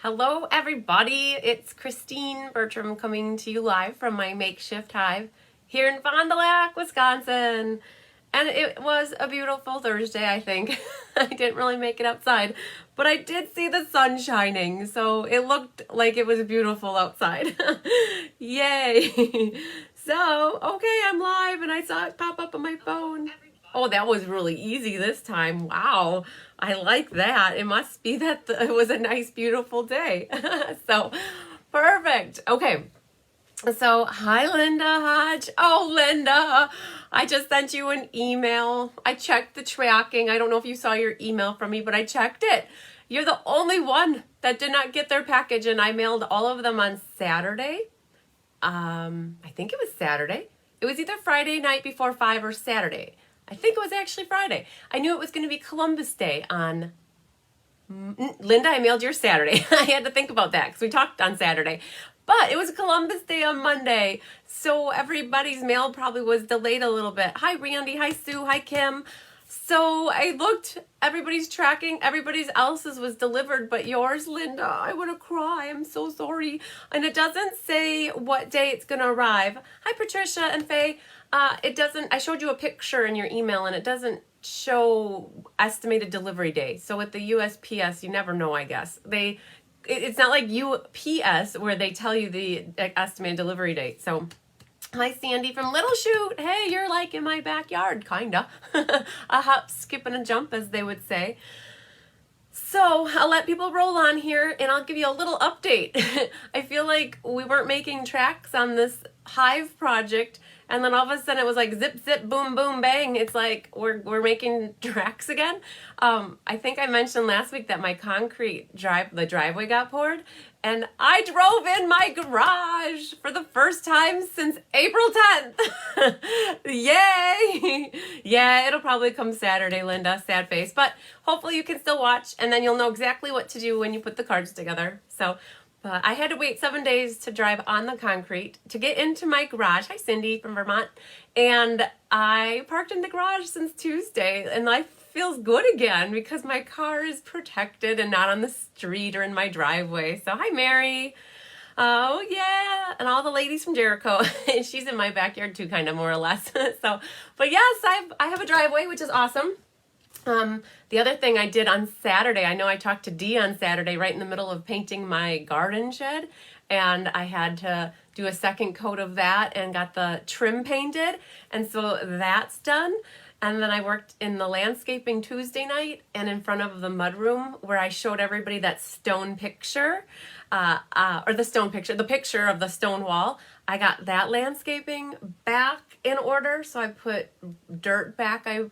Hello everybody, it's Christine Bertram coming to you live from my makeshift hive here in Fond du Lac, Wisconsin. And it was a beautiful Thursday, I think. I didn't really make it outside, but I did see the sun shining, so it looked like it was beautiful outside. Yay! So, okay, I'm live and I saw it pop up on my phone. Oh, that was really easy this time. Wow. I like that. It must be that it was a nice, beautiful day. So, perfect. Okay. So, hi, Linda Hodge. Oh, Linda, I just sent you an email. I checked the tracking. I don't know if you saw your email from me, but I checked it. You're the only one that did not get their package, and I mailed all of them on Saturday. I think it was Saturday. It was either Friday night before 5 or Saturday. I think it was actually Friday. I knew it was going to be Columbus Day on... Linda, I mailed your Saturday. I had to think about that because we talked on Saturday. But it was Columbus Day on Monday. So everybody's mail probably was delayed a little bit. Hi, Randy. Hi, Sue. Hi, Kim. So I looked, everybody's tracking, everybody's else's was delivered, but yours, Linda, I want to cry. I'm so sorry. And it doesn't say what day it's going to arrive. Hi, Patricia and Faye. It doesn't, I showed you a picture in your email and it doesn't show estimated delivery day. So with the USPS, you never know, I guess. It's not like UPS where they tell you the estimated delivery date. So hi, Sandy from Little Shoot. Hey, you're like in my backyard, kinda. A hop, skip, and a jump, as they would say. So I'll let people roll on here and I'll give you a little update. I feel like we weren't making tracks on this hive project, and then all of a sudden it was like zip, zip, boom, boom, bang. It's like we're making tracks again. I think I mentioned last week that my concrete the driveway got poured, and I drove in my garage for the first time since April 10th. Yay! Yeah, it'll probably come Saturday, Linda, sad face. But hopefully you can still watch, and then you'll know exactly what to do when you put the cards together. So, but I had to wait 7 days to drive on the concrete to get into my garage. Hi, Cindy from Vermont. And I parked in the garage since Tuesday, and life feels good again because my car is protected and not on the street or in my driveway. So hi, Mary. Oh yeah, and all the ladies from Jericho. She's in my backyard too, kind of, more or less. So, but yes, I have a driveway, which is awesome. The other thing I did on Saturday, I know I talked to Dee on Saturday right in the middle of painting my garden shed, and I had to do a second coat of that and got the trim painted, and so that's done. And then I worked in the landscaping Tuesday night and in front of the mudroom where I showed everybody that stone picture, the picture of the stone wall. I got that landscaping back in order, so I put dirt back. I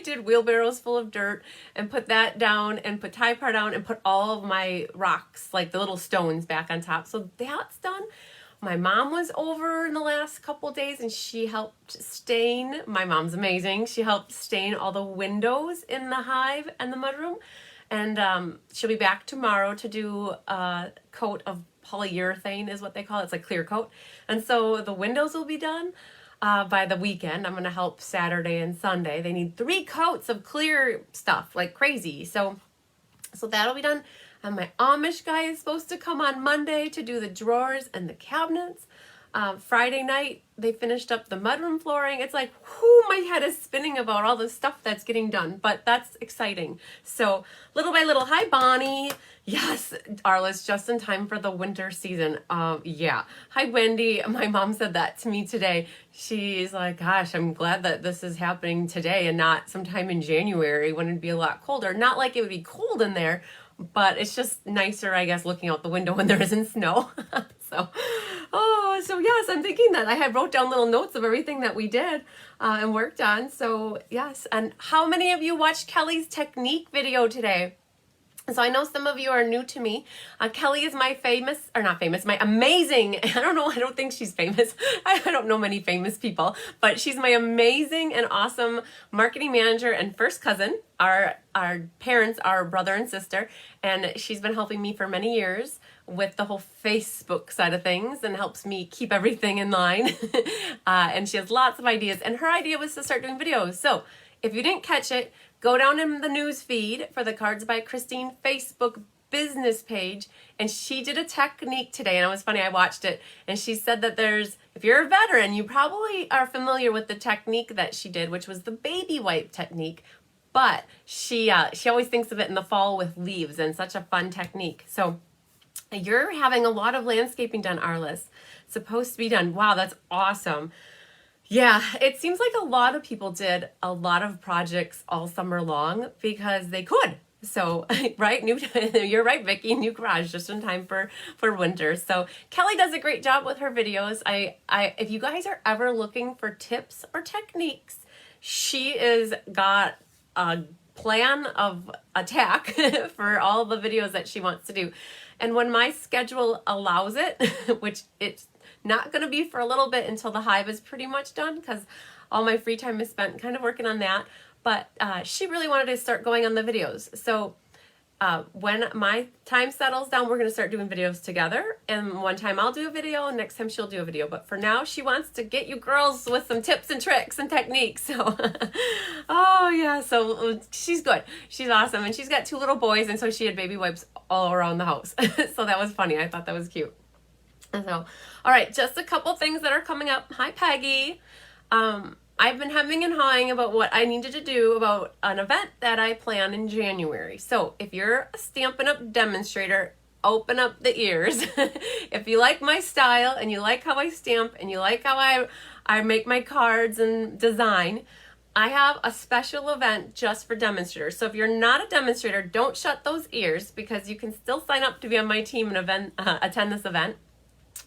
did wheelbarrows full of dirt and put that down and put Typar down and put all of my rocks, like the little stones, back on top. So that's done. My mom was over in the last couple days and she helped stain. My mom's amazing. She helped stain all the windows in the hive and the mudroom. And she'll be back tomorrow to do a coat of polyurethane is what they call it. It's like clear coat. And so the windows will be done by the weekend. I'm going to help Saturday and Sunday. They need 3 coats of clear stuff like crazy. So that'll be done. And my Amish guy is supposed to come on Monday to do the drawers and the cabinets. Friday night, they finished up the mudroom flooring. It's like, whoo, my head is spinning about all the stuff that's getting done, but that's exciting. So little by little, hi, Bonnie. Yes, Arla's just in time for the winter season. Yeah. Hi, Wendy. My mom said that to me today. She's like, gosh, I'm glad that this is happening today and not sometime in January when it'd be a lot colder. Not like it would be cold in there, but it's just nicer, I guess, looking out the window when there isn't snow. So yes, I'm thinking that I had wrote down little notes of everything that we did and worked on. So yes, and how many of you watched Kelly's technique video today? So I know some of you are new to me. Kelly is my my amazing, I don't think she's famous. I don't know many famous people, but she's my amazing and awesome marketing manager and first cousin. Our parents are brother and sister, and she's been helping me for many years with the whole Facebook side of things and helps me keep everything in line. And she has lots of ideas, and her idea was to start doing videos. So if you didn't catch it, go down in the news feed for the Cards by Christine Facebook business page, and she did a technique today, and it was funny, I watched it, and she said that if you're a veteran, you probably are familiar with the technique that she did, which was the baby wipe technique, but she always thinks of it in the fall with leaves, and such a fun technique. So you're having a lot of landscaping done, Arliss. Supposed to be done. Wow, that's awesome. Yeah, it seems like a lot of people did a lot of projects all summer long because they could. So, right, you're right, Vicki, new garage just in time for winter. So Kelly does a great job with her videos. If you guys are ever looking for tips or techniques, she is got a plan of attack for all the videos that she wants to do. And when my schedule allows it, which it's not going to be for a little bit until the hive is pretty much done, because all my free time is spent kind of working on that. But she really wanted to start going on the videos. So when my time settles down, we're going to start doing videos together. And one time I'll do a video, and next time she'll do a video. But for now, she wants to get you girls with some tips and tricks and techniques. So, oh yeah, so she's good. She's awesome. And she's got 2 little boys, and so she had baby wipes all around the house. So that was funny. I thought that was cute. So, all right, just a couple things that are coming up. Hi, Peggy. I've been hemming and hawing about what I needed to do about an event that I plan in January. So if you're a Stampin' Up! Demonstrator, open up the ears. If you like my style and you like how I stamp and you like how I make my cards and design, I have a special event just for demonstrators. So if you're not a demonstrator, don't shut those ears, because you can still sign up to be on my team and attend this event.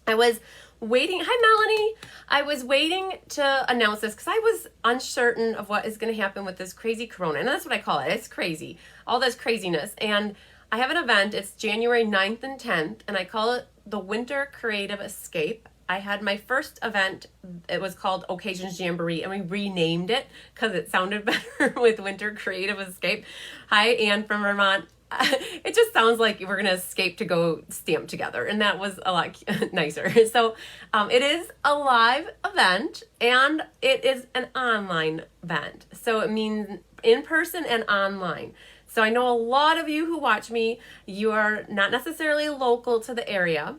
I was waiting. Hi, Melanie. I was waiting to announce this because I was uncertain of what is going to happen with this crazy corona. And that's what I call it. It's crazy. All this craziness. And I have an event. It's January 9th and 10th. And I call it the Winter Creative Escape. I had my first event. It was called Occasions Jamboree. And we renamed it because it sounded better with Winter Creative Escape. Hi, Anne from Vermont. It just sounds like we're going to escape to go stamp together, and that was a lot nicer. So it is a live event, and it is an online event. So it means in person and online. So I know a lot of you who watch me, you are not necessarily local to the area.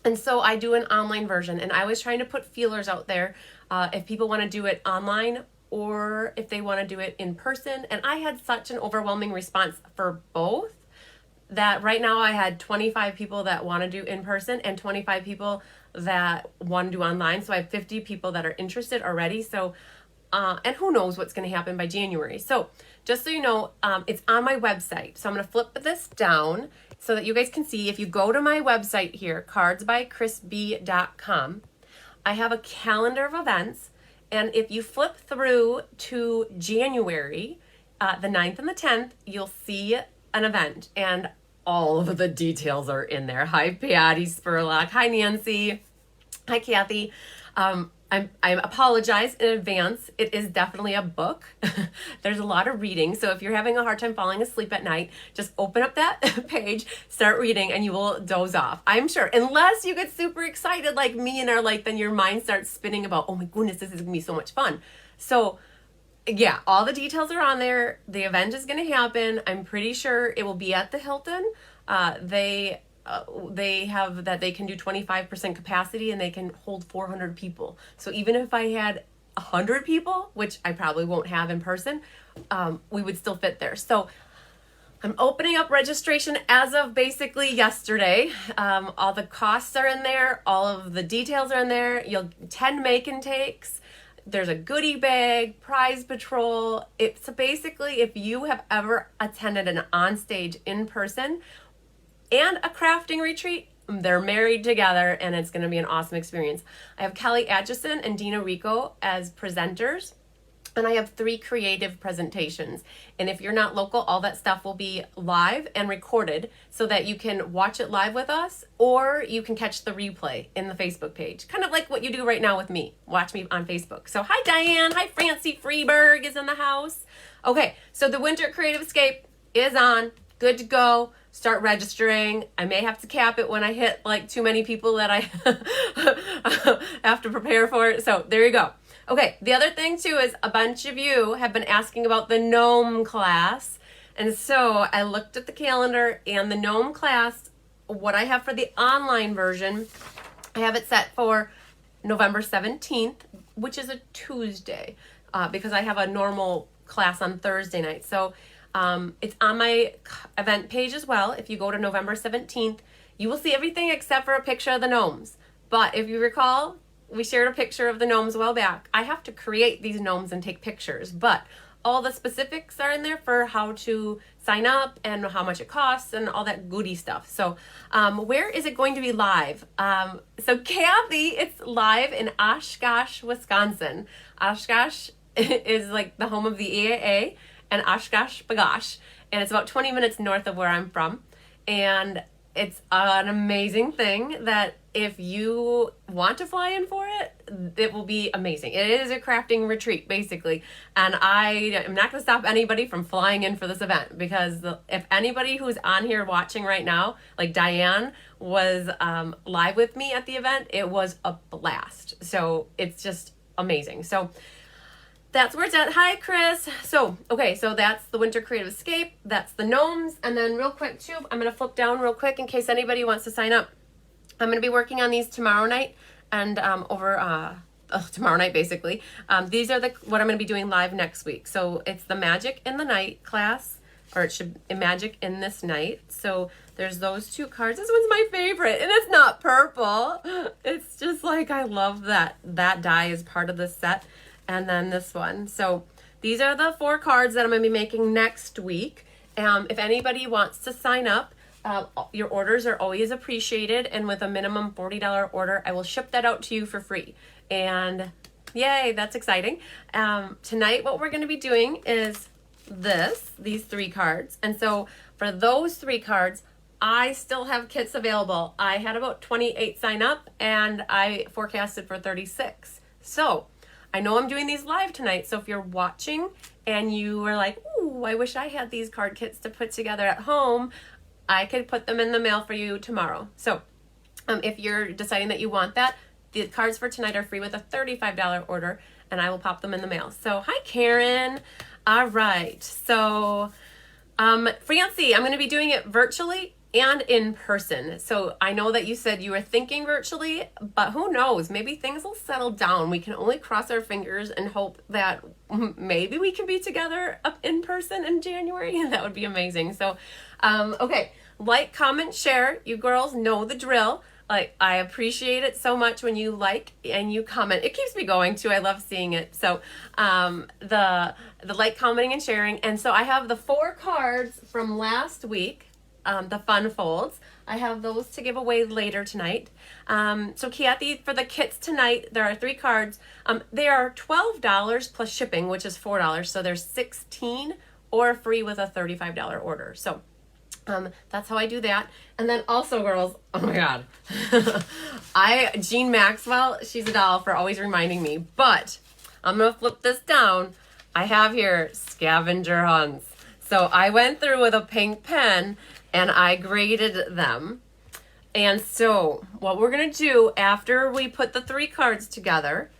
And so I do an online version, and I was trying to put feelers out there if people want to do it online or if they want to do it in person. And I had such an overwhelming response for both that right now I had 25 people that want to do in person and 25 people that want to do online. So I have 50 people that are interested already. So, and who knows what's going to happen by January. So just so you know, it's on my website. So I'm going to flip this down so that you guys can see. If you go to my website here, cardsbychrisb.com, I have a calendar of events. And if you flip through to January, the 9th and the 10th, you'll see an event. And all of the details are in there. Hi, Patty Spurlock. Hi, Nancy. Hi, Kathy. I apologize in advance. It is definitely a book. There's a lot of reading. So if you're having a hard time falling asleep at night, just open up that page, start reading, and you will doze off. I'm sure. Unless you get super excited like me and are like, then your mind starts spinning about, oh my goodness, this is going to be so much fun. So yeah, all the details are on there. The event is going to happen. I'm pretty sure it will be at the Hilton. They have that they can do 25% capacity and they can hold 400 people. So even if I had 100 people, which I probably won't have in person, we would still fit there. So I'm opening up registration as of basically yesterday. All the costs are in there. All of the details are in there. 10 make and takes. There's a goodie bag, prize patrol. It's basically, if you have ever attended an onstage in person and a crafting retreat, they're married together and it's going to be an awesome experience. I have Kelly Atchison and Dina Rico as presenters, and I have 3 creative presentations. And if you're not local, all that stuff will be live and recorded so that you can watch it live with us, or you can catch the replay in the Facebook page. Kind of like what you do right now with me. Watch me on Facebook. So hi, Diane. Hi, Francie Freeberg is in the house. Okay, so the Winter Creative Escape is on. Good to go. Start registering. I may have to cap it when I hit like too many people that I have to prepare for it. So there you go. Okay, the other thing too is a bunch of you have been asking about the gnome class. And so I looked at the calendar and the gnome class, what I have for the online version, I have it set for November 17th, which is a Tuesday, because I have a normal class on Thursday night. So it's on my event page as well. If you go to November 17th, you will see everything except for a picture of the gnomes. But if you recall, we shared a picture of the gnomes a while back. I have to create these gnomes and take pictures, but all the specifics are in there for how to sign up and how much it costs and all that goody stuff. So where is it going to be live? So Kathy, it's live in Oshkosh, Wisconsin. Oshkosh is like the home of the EAA and Oshkosh Bagosh. And it's about 20 minutes north of where I'm from. And it's an amazing thing that if you want to fly in for it, it will be amazing. It is a crafting retreat, basically. And I am not going to stop anybody from flying in for this event, because if anybody who's on here watching right now, like Diane was live with me at the event, it was a blast. So it's just amazing. So that's where it's at. Hi, Chris. So, okay, so that's the Winter Creative Escape. That's the gnomes. And then real quick, too, I'm going to flip down real quick in case anybody wants to sign up. I'm going to be working on these tomorrow night and tomorrow night, basically. These are what I'm going to be doing live next week. So it's the Magic in the Night class, or it should be Magic in this night. So there's those two cards. This one's my favorite, and it's not purple. It's just like, I love that die is part of the set. And then this one. So these are the 4 cards that I'm going to be making next week. If anybody wants to sign up, your orders are always appreciated. And with a minimum $40 order, I will ship that out to you for free. And yay, that's exciting. Tonight, what we're going to be doing is these 3 cards. And so for those 3 cards, I still have kits available. I had about 28 sign up and I forecasted for 36. So I know I'm doing these live tonight, so if you're watching and you were like, ooh, I wish I had these card kits to put together at home, I could put them in the mail for you tomorrow. So if you're deciding that you want that, the cards for tonight are free with a $35 order, and I will pop them in the mail. So hi, Karen. All right. So Francie, I'm going to be doing it virtually and in person. So I know that you said you were thinking virtually, but who knows? Maybe things will settle down. We can only cross our fingers and hope that maybe we can be together up in person in January. That would be amazing. So, okay, like, comment, share. You girls know the drill. Like, I appreciate it so much when you like and you comment. It keeps me going too. I love seeing it. So the like, commenting, and sharing. And so I have the 4 cards from last week. The fun folds. I have those to give away later tonight. So Kathy, for the kits tonight, there are 3 cards. They are $12 plus shipping, which is $4. So there's 16 or free with a $35 order. So that's how I do that. And then also, girls, oh my God, Jean Maxwell, she's a doll for always reminding me, but I'm going to flip this down. I have here Scavenger Hunts. So I went through with a pink pen and I graded them. And so what we're going to do after we put the 3 cards together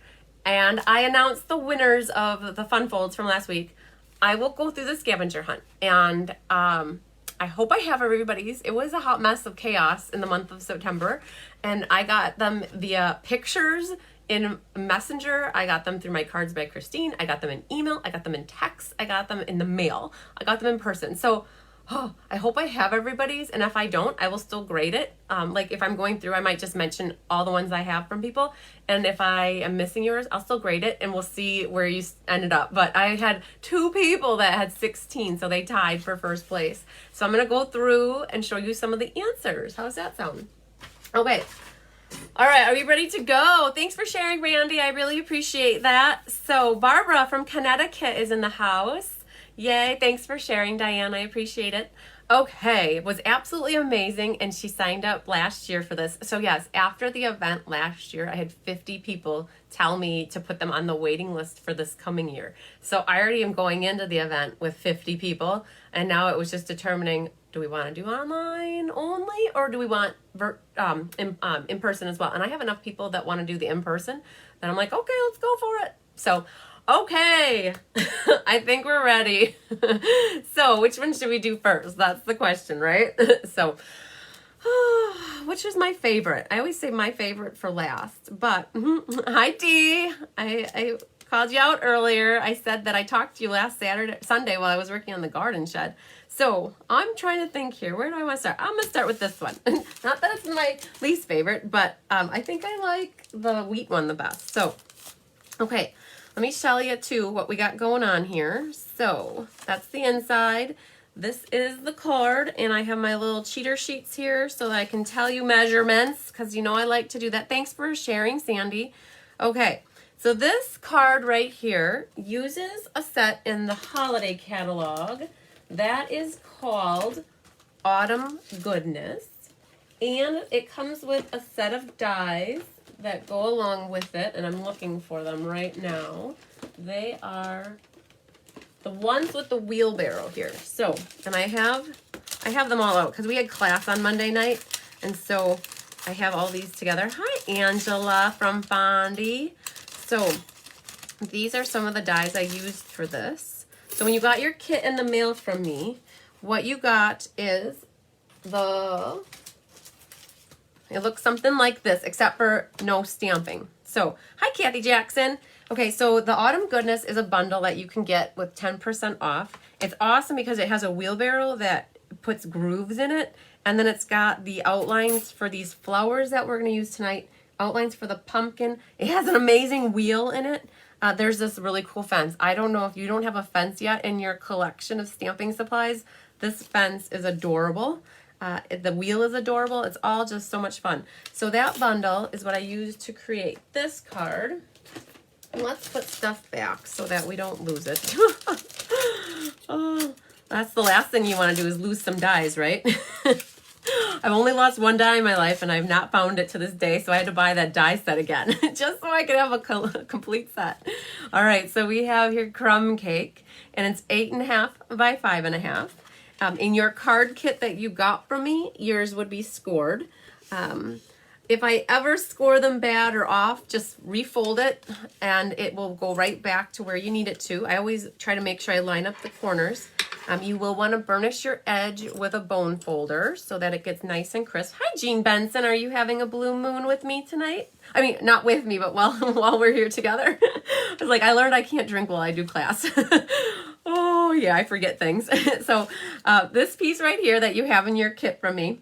and I announce the winners of the fun folds from last week, I will go through the scavenger hunt. And I hope I have everybody's. It was a hot mess of chaos in the month of September. And I got them via pictures in Messenger. I got them through my Cards by Christine. I got them in email. I got them in text. I got them in the mail. I got them in person. So I hope I have everybody's, and if I don't, I will still grade it. Like if I'm going through, I might just mention all the ones I have from people, and if I am missing yours, I'll still grade it, and we'll see where you ended up. But I had 2 people that had 16, so they tied for first place. So I'm going to go through and show you some of the answers. How's that sound? Okay. All right, are we ready to go? Thanks for sharing, Randy. I really appreciate that. So Barbara from Connecticut is in the house. Yay, thanks for sharing, Diane. I appreciate it. Okay, it was absolutely amazing, and she signed up last year for this. So yes, after the event last year, I had 50 people tell me to put them on the waiting list for this coming year. So I already am going into the event with 50 people, and now it was just determining, do we want to do online only, or do we want in person as well? And I have enough people that want to do the in-person that I'm like, okay, let's go for it. So, Okay, I think we're ready. So, which one should we do first? That's the question, right? So, which is my favorite? I always say my favorite for last, but hi Dee. I called you out earlier. I said that I talked to you last Sunday while I was working on the garden shed. So I'm trying to think here. Where do I want to start? I'm going to start with this one. Not that it's my least favorite, but I think I like the wheat one the best. So, okay, let me show you too what we got going on here. So that's the inside. This is the card, and I have my little cheater sheets here so that I can tell you measurements, because you know I like to do that. Thanks for sharing, Sandy. Okay, so this card right here uses a set in the holiday catalog that is called Autumn Goodness, and it comes with a set of dies that go along with it, and I'm looking for them right now. They are the ones with the wheelbarrow here. So, and I have them all out because we had class on Monday night, and so I have all these together. Hi, Angela from Fondy. So these are some of the dies I used for this. So when you got your kit in the mail from me, what you got is it looks something like this, except for no stamping. So, hi Kathy Jackson. Okay, so the Autumn Goodness is a bundle that you can get with 10% off. It's awesome because it has a wheelbarrow that puts grooves in it, and then it's got the outlines for these flowers that we're going to use tonight, outlines for the pumpkin. It has an amazing wheel in it. There's this really cool fence. I don't know if you don't have a fence yet in your collection of stamping supplies. This fence is adorable. The wheel is adorable. It's all just so much fun. So that bundle is what I used to create this card. Let's put stuff back so that we don't lose it. Oh, that's the last thing you want to do is lose some dies, right? I've only lost one die in my life, and I've not found it to this day, so I had to buy that die set again just so I could have a complete set. All right, so we have here Crumb Cake, and it's 8.5 by 5.5. In your card kit that you got from me, yours would be scored. If I ever score them bad or off, just refold it and it will go right back to where you need it to. I always try to make sure I line up the corners. You will want to burnish your edge with a bone folder so that it gets nice and crisp. Hi, Jean Benson. Are you having a blue moon with me tonight? I mean, not with me, but while we're here together. I was like, I learned I can't drink while I do class. Oh, yeah, I forget things. So this piece right here that you have in your kit from me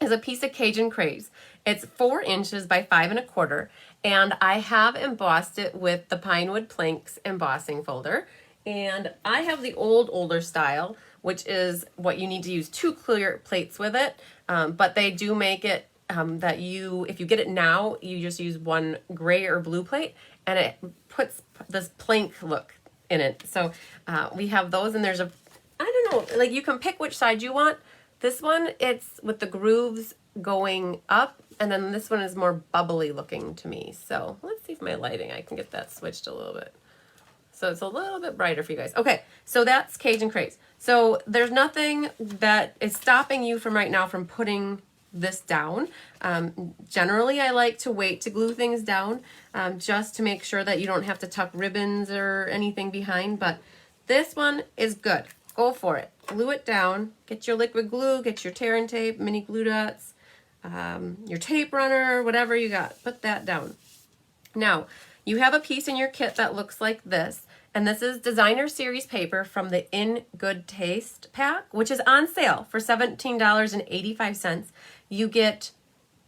is a piece of Cajun Craze. It's 4 inches by 5.25, and I have embossed it with the Pinewood Planks embossing folder. And I have the older style, which is what you need to use 2 clear plates with it. But they do make it that if you get it now, you just use 1 gray or blue plate, and it puts this plank look in it. So we have those, and there's I don't know, like you can pick which side you want. This one, it's with the grooves going up, and then this one is more bubbly looking to me. So let's see if my lighting, I can get that switched a little bit. So it's a little bit brighter for you guys. Okay, so that's Cajun Craze. So there's nothing that is stopping you from right now from putting this down. Generally, I like to wait to glue things down just to make sure that you don't have to tuck ribbons or anything behind, but this one is good. Go for it. Glue it down. Get your liquid glue, get your tear and tape, mini glue dots, your tape runner, whatever you got. Put that down. Now, you have a piece in your kit that looks like this, and this is Designer Series paper from the In Good Taste pack, which is on sale for $17.85. You get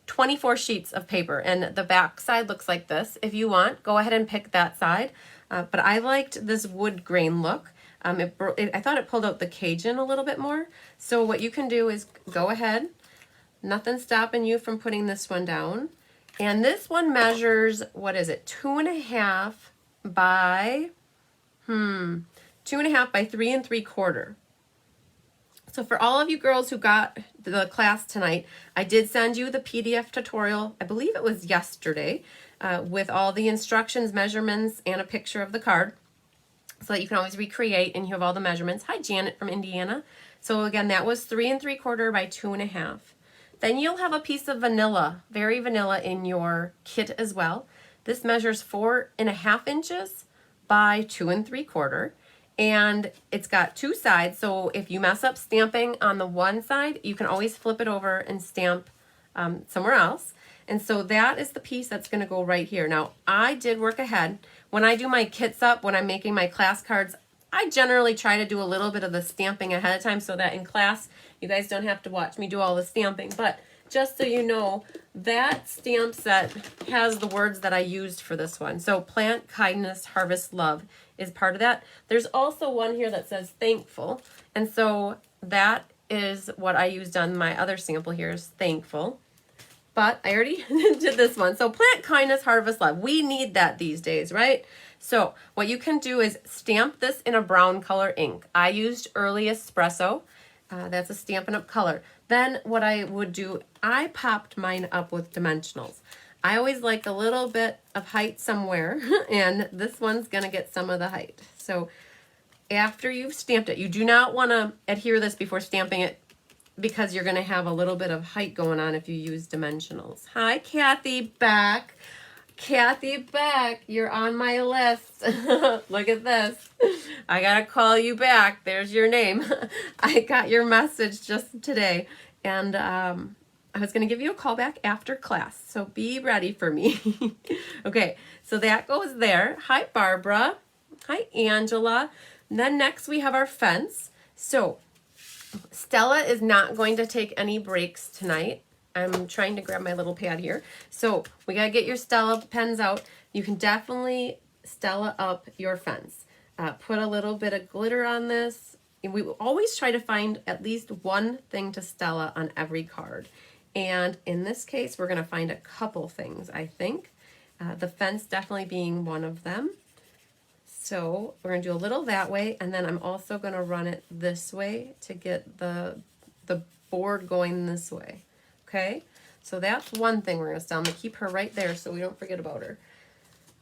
24 sheets of paper, and the back side looks like this. If you want, go ahead and pick that side. But I liked this wood grain look. I thought it pulled out the Cajun a little bit more. So what you can do is go ahead. Nothing's stopping you from putting this one down. And this one measures, what is it, 2.5 by 2.5 by 3 3/4. So for all of you girls who got the class tonight, I did send you the PDF tutorial, I believe it was yesterday, with all the instructions, measurements, and a picture of the card, so that you can always recreate and you have all the measurements. Hi, Janet from Indiana. So again, that was 3 3/4 by 2.5. Then you'll have a piece of vanilla, very vanilla, in your kit as well. This measures 4.5 inches by 2 3/4. And it's got two sides, so if you mess up stamping on the one side, you can always flip it over and stamp somewhere else. And so that is the piece that's going to go right here. Now, I did work ahead. When I do my kits up, when I'm making my class cards, I generally try to do a little bit of the stamping ahead of time so that in class, you guys don't have to watch me do all the stamping. But just so you know, that stamp set has the words that I used for this one. So plant kindness, harvest love is part of that. There's also one here that says thankful. And so that is what I used on my other sample here is thankful. But I already did this one. So plant kindness, harvest love. We need that these days, right? So what you can do is stamp this in a brown color ink. I used Early Espresso. That's a Stampin' Up color. Then what I would do, I popped mine up with dimensionals. I always like a little bit of height somewhere, and this one's going to get some of the height. So after you've stamped it, you do not want to adhere this before stamping it because you're going to have a little bit of height going on if you use dimensionals. Hi, Kathy Beck. Kathy Beck, you're on my list. Look at this. I got to call you back. There's your name. I got your message just today, and I was going to give you a call back after class, so be ready for me. Okay, so that goes there. Hi, Barbara. Hi, Angela. And then next we have our fence. So Stella is not going to take any breaks tonight. I'm trying to grab my little pad here. So we got to get your Stella pens out. You can definitely Stella up your fence. Put a little bit of glitter on this. We always try to find at least one thing to Stella on every card. And in this case, we're going to find a couple things, I think. The fence definitely being one of them. So we're going to do a little that way, and then I'm also going to run it this way to get the board going this way. Okay? So that's one thing we're going to Stella. I'm going to keep her right there so we don't forget about her.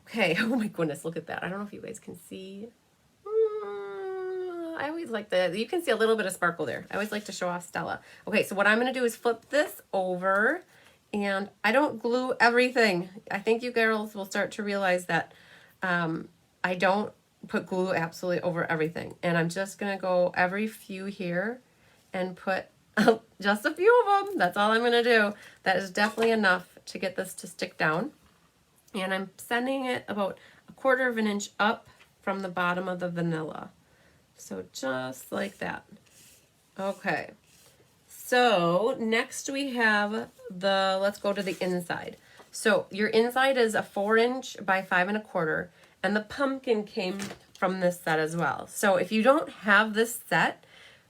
Okay. Oh my goodness, look at that. I don't know if you guys can see. I always like you can see a little bit of sparkle there. I always like to show off Stella. Okay, so what I'm going to do is flip this over, and I don't glue everything. I think you girls will start to realize that I don't put glue absolutely over everything. And I'm just going to go every few here and put just a few of them. That's all I'm going to do. That is definitely enough to get this to stick down. And I'm sending it about 1/4 of an inch up from the bottom of the vanilla. So just like that. Okay. So next we have let's go to the inside. So your inside is a 4" by 5 1/4, and the pumpkin came from this set as well. So if you don't have this set,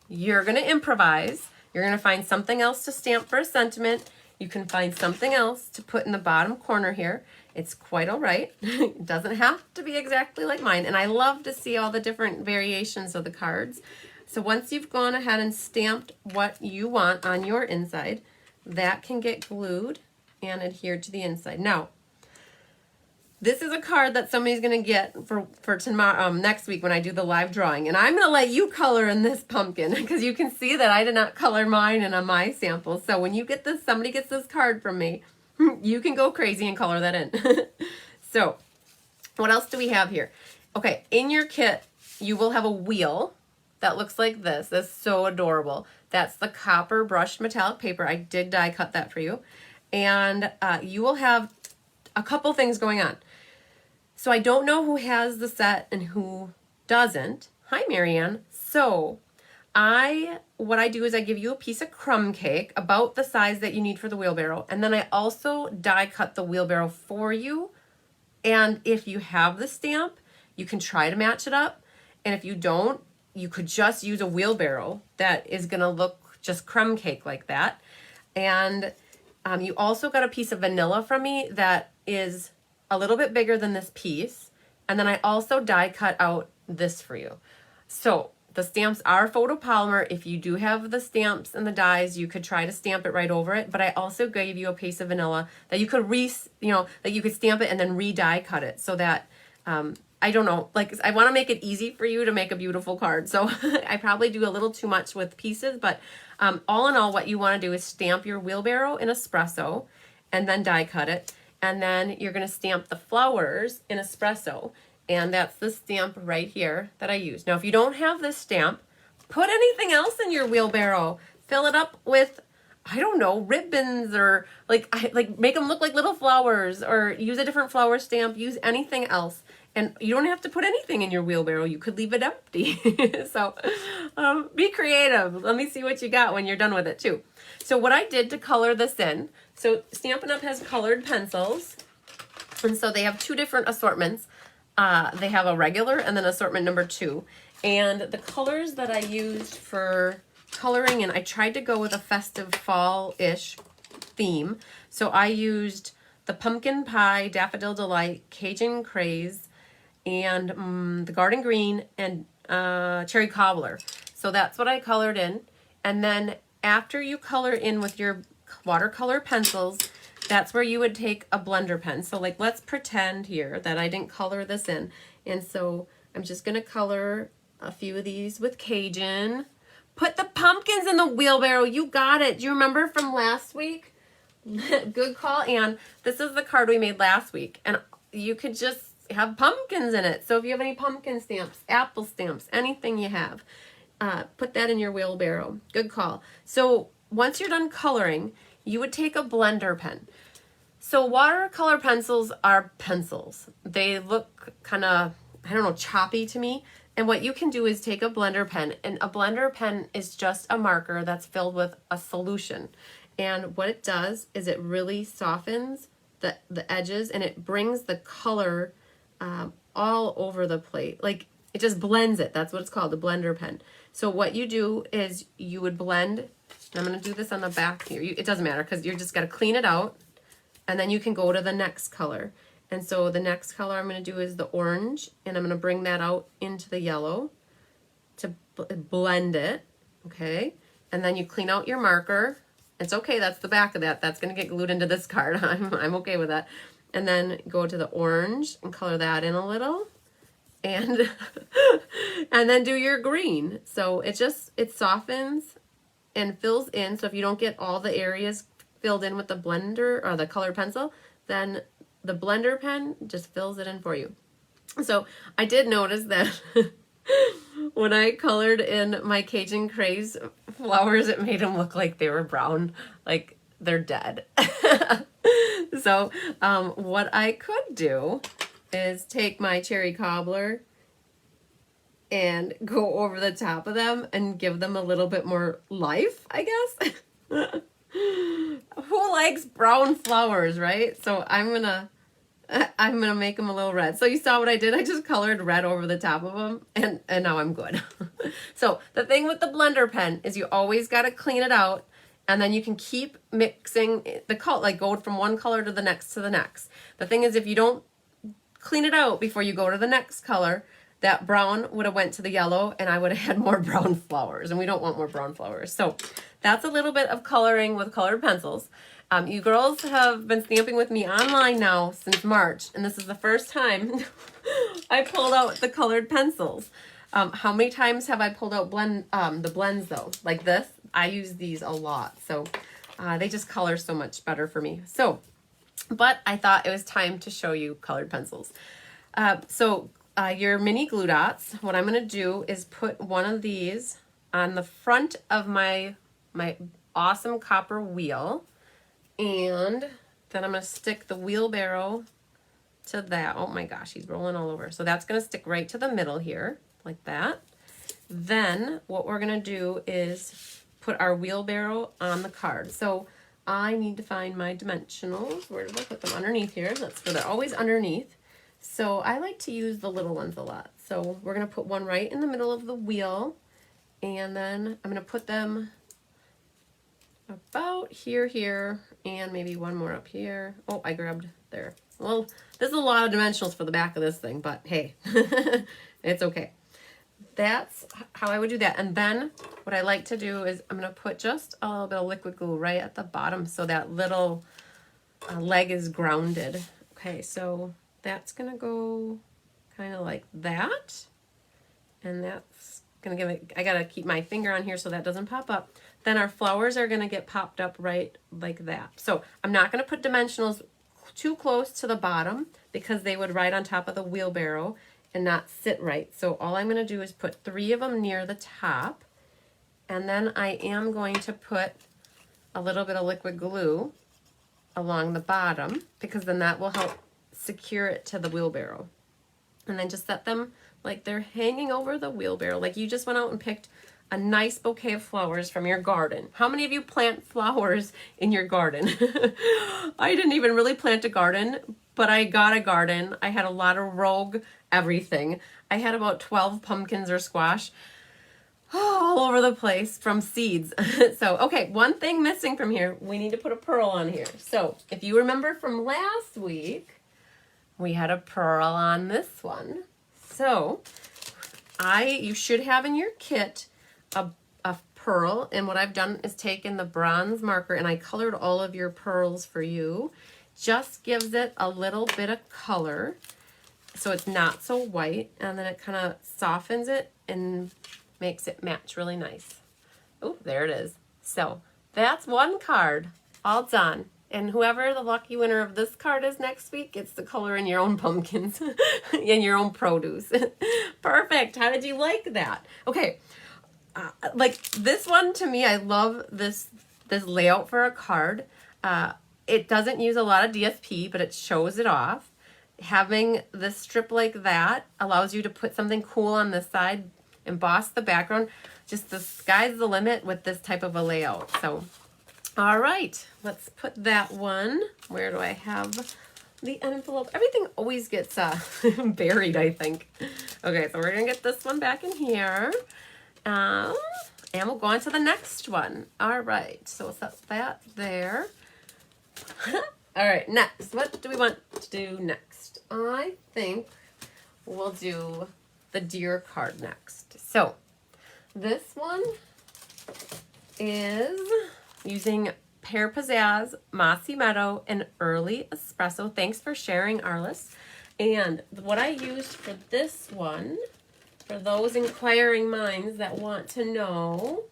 you're going to improvise. You're going to find something else to stamp for a sentiment. You can find something else to put in the bottom corner here. It's quite all right. It doesn't have to be exactly like mine. And I love to see all the different variations of the cards. So once you've gone ahead and stamped what you want on your inside, that can get glued and adhered to the inside. Now, this is a card that somebody's going to get for tomorrow, next week when I do the live drawing. And I'm going to let you color in this pumpkin because you can see that I did not color mine in on my sample. So when you get this, somebody gets this card from me, you can go crazy and color that in. So what else do we have here? Okay, in your kit, you will have a wheel that looks like this. That's so adorable. That's the copper brushed metallic paper. I did die cut that for you. And you will have a couple things going on. So I don't know who has the set and who doesn't. Hi, Marianne. So what I do is I give you a piece of crumb cake about the size that you need for the wheelbarrow. And then I also die cut the wheelbarrow for you. And if you have the stamp, you can try to match it up. And if you don't, you could just use a wheelbarrow that is going to look just crumb cake like that. And you also got a piece of vanilla from me that is a little bit bigger than this piece. And then I also die cut out this for you. So the stamps are photopolymer. If you do have the stamps and the dies, you could try to stamp it right over it. But I also gave you a piece of vanilla that you could that you could stamp it and then re-die cut it so that, I don't know, like I want to make it easy for you to make a beautiful card. So I probably do a little too much with pieces, but all in all, what you want to do is stamp your wheelbarrow in espresso and then die cut it. And then you're going to stamp the flowers in espresso. And that's the stamp right here that I use. Now, if you don't have this stamp, put anything else in your wheelbarrow. Fill it up with, I don't know, ribbons, or like make them look like little flowers, or use a different flower stamp. Use anything else. And you don't have to put anything in your wheelbarrow. You could leave it empty. So be creative. Let me see what you got when you're done with it too. So what I did to color this in, so Stampin' Up! Has colored pencils. And so they have two different assortments. They have a regular and then assortment number 2. And the colors that I used for coloring, and I tried to go with a festive fall-ish theme. So I used the Pumpkin Pie, Daffodil Delight, Cajun Craze, and the Garden Green, and Cherry Cobbler. So that's what I colored in. And then after you color in with your watercolor pencils, that's where you would take a blender pen. So like, let's pretend here that I didn't color this in. And so I'm just gonna color a few of these with Cajun. Put the pumpkins in the wheelbarrow. You got it. Do you remember from last week? Good call, Anne. This is the card we made last week. And you could just have pumpkins in it. So if you have any pumpkin stamps, apple stamps, anything you have, put that in your wheelbarrow. Good call. So once you're done coloring, you would take a blender pen. So watercolor pencils are pencils. They look kind of, I don't know, choppy to me. And what you can do is take a blender pen, and a blender pen is just a marker that's filled with a solution. And what it does is it really softens the edges, and it brings the color all over the plate. Like, it just blends it. That's what it's called, a blender pen. So what you do is you would blend. I'm going to do this on the back here. It doesn't matter because you're just got to clean it out, and then you can go to the next color. And so the next color I'm going to do is the orange, and I'm going to bring that out into the yellow to blend it, okay? And then you clean out your marker. It's okay, that's the back of that. That's going to get glued into this card. I'm okay with that. And then go to the orange and color that in a little. And, and then do your green. So it softens and fills in. So if you don't get all the areas filled in with the blender or the colored pencil, then the blender pen just fills it in for you. So I did notice that when I colored in my Cajun Craze flowers, it made them look like they were brown, like they're dead. So what I could do is take my Cherry Cobbler and go over the top of them and give them a little bit more life, I guess. Who likes brown flowers, right? So I'm gonna make them a little red. So you saw what I did? I just colored red over the top of them, and now I'm good. So the thing with the blender pen is you always got to clean it out, and then you can keep mixing the color, like go from one color to the next to the next. The thing is, if you don't clean it out before you go to the next color, that brown would have went to the yellow, and I would have had more brown flowers, and we don't want more brown flowers. So that's a little bit of coloring with colored pencils. You girls have been stamping with me online now since March, and this is the first time I pulled out the colored pencils. How many times have I pulled out the blends though? Like this, I use these a lot, so they just color so much better for me. So, but I thought it was time to show you colored pencils. Your mini glue dots, what I'm going to do is put one of these on the front of my awesome copper wheel. And then I'm going to stick the wheelbarrow to that. Oh my gosh, he's rolling all over. So that's going to stick right to the middle here, like that. Then what we're going to do is put our wheelbarrow on the card. So I need to find my dimensionals. Where did I put them? Underneath here. That's where they're always underneath. So I like to use the little ones a lot. So we're going to put one right in the middle of the wheel. And then I'm going to put them about here, and maybe one more up here. Oh, I grabbed there. Well, there's a lot of dimensionals for the back of this thing, but hey, it's okay. That's how I would do that. And then what I like to do is I'm going to put just a little bit of liquid glue right at the bottom so that little leg is grounded. Okay, so that's going to go kind of like that. And that's going to give it, I got to keep my finger on here so that doesn't pop up. Then our flowers are going to get popped up right like that. So I'm not going to put dimensionals too close to the bottom because they would ride on top of the wheelbarrow and not sit right. So all I'm going to do is put 3 of them near the top, and then I am going to put a little bit of liquid glue along the bottom, because then that will help secure it to the wheelbarrow. And then just set them like they're hanging over the wheelbarrow, like you just went out and picked a nice bouquet of flowers from your garden. How many of you plant flowers in your garden? I didn't even really plant a garden, but I got a garden. I had a lot of rogue everything. I had about 12 pumpkins or squash all over the place from seeds. So, okay, one thing missing from here, we need to put a pearl on here. So, if you remember from last week, we had a pearl on this one. So, you should have in your kit a pearl, and what I've done is taken the bronze marker and I colored all of your pearls for you. Just gives it a little bit of color so it's not so white, and then it kind of softens it and makes it match really nice. Oh, there it is. So that's one card all done. And whoever the lucky winner of this card is next week gets to color in your own pumpkins and your own produce. Perfect. How did you like that? Okay. Like this one, to me, I love this layout for a card. It doesn't use a lot of DSP, but it shows it off. Having this strip like that allows you to put something cool on this side, emboss the background. Just the sky's the limit with this type of a layout. So, all right, let's put that one. Where do I have the envelope? Everything always gets buried, I think. Okay, so we're gonna get this one back in here. And we'll go on to the next one. All right, so we'll set that there. All right, next, what do we want to do next? I think we'll do the deer card next. So this one is using Pear Pizzazz, Mossy Meadow, and Early Espresso. Thanks for sharing, Arliss. And what I used for this one, for those inquiring minds that want to know,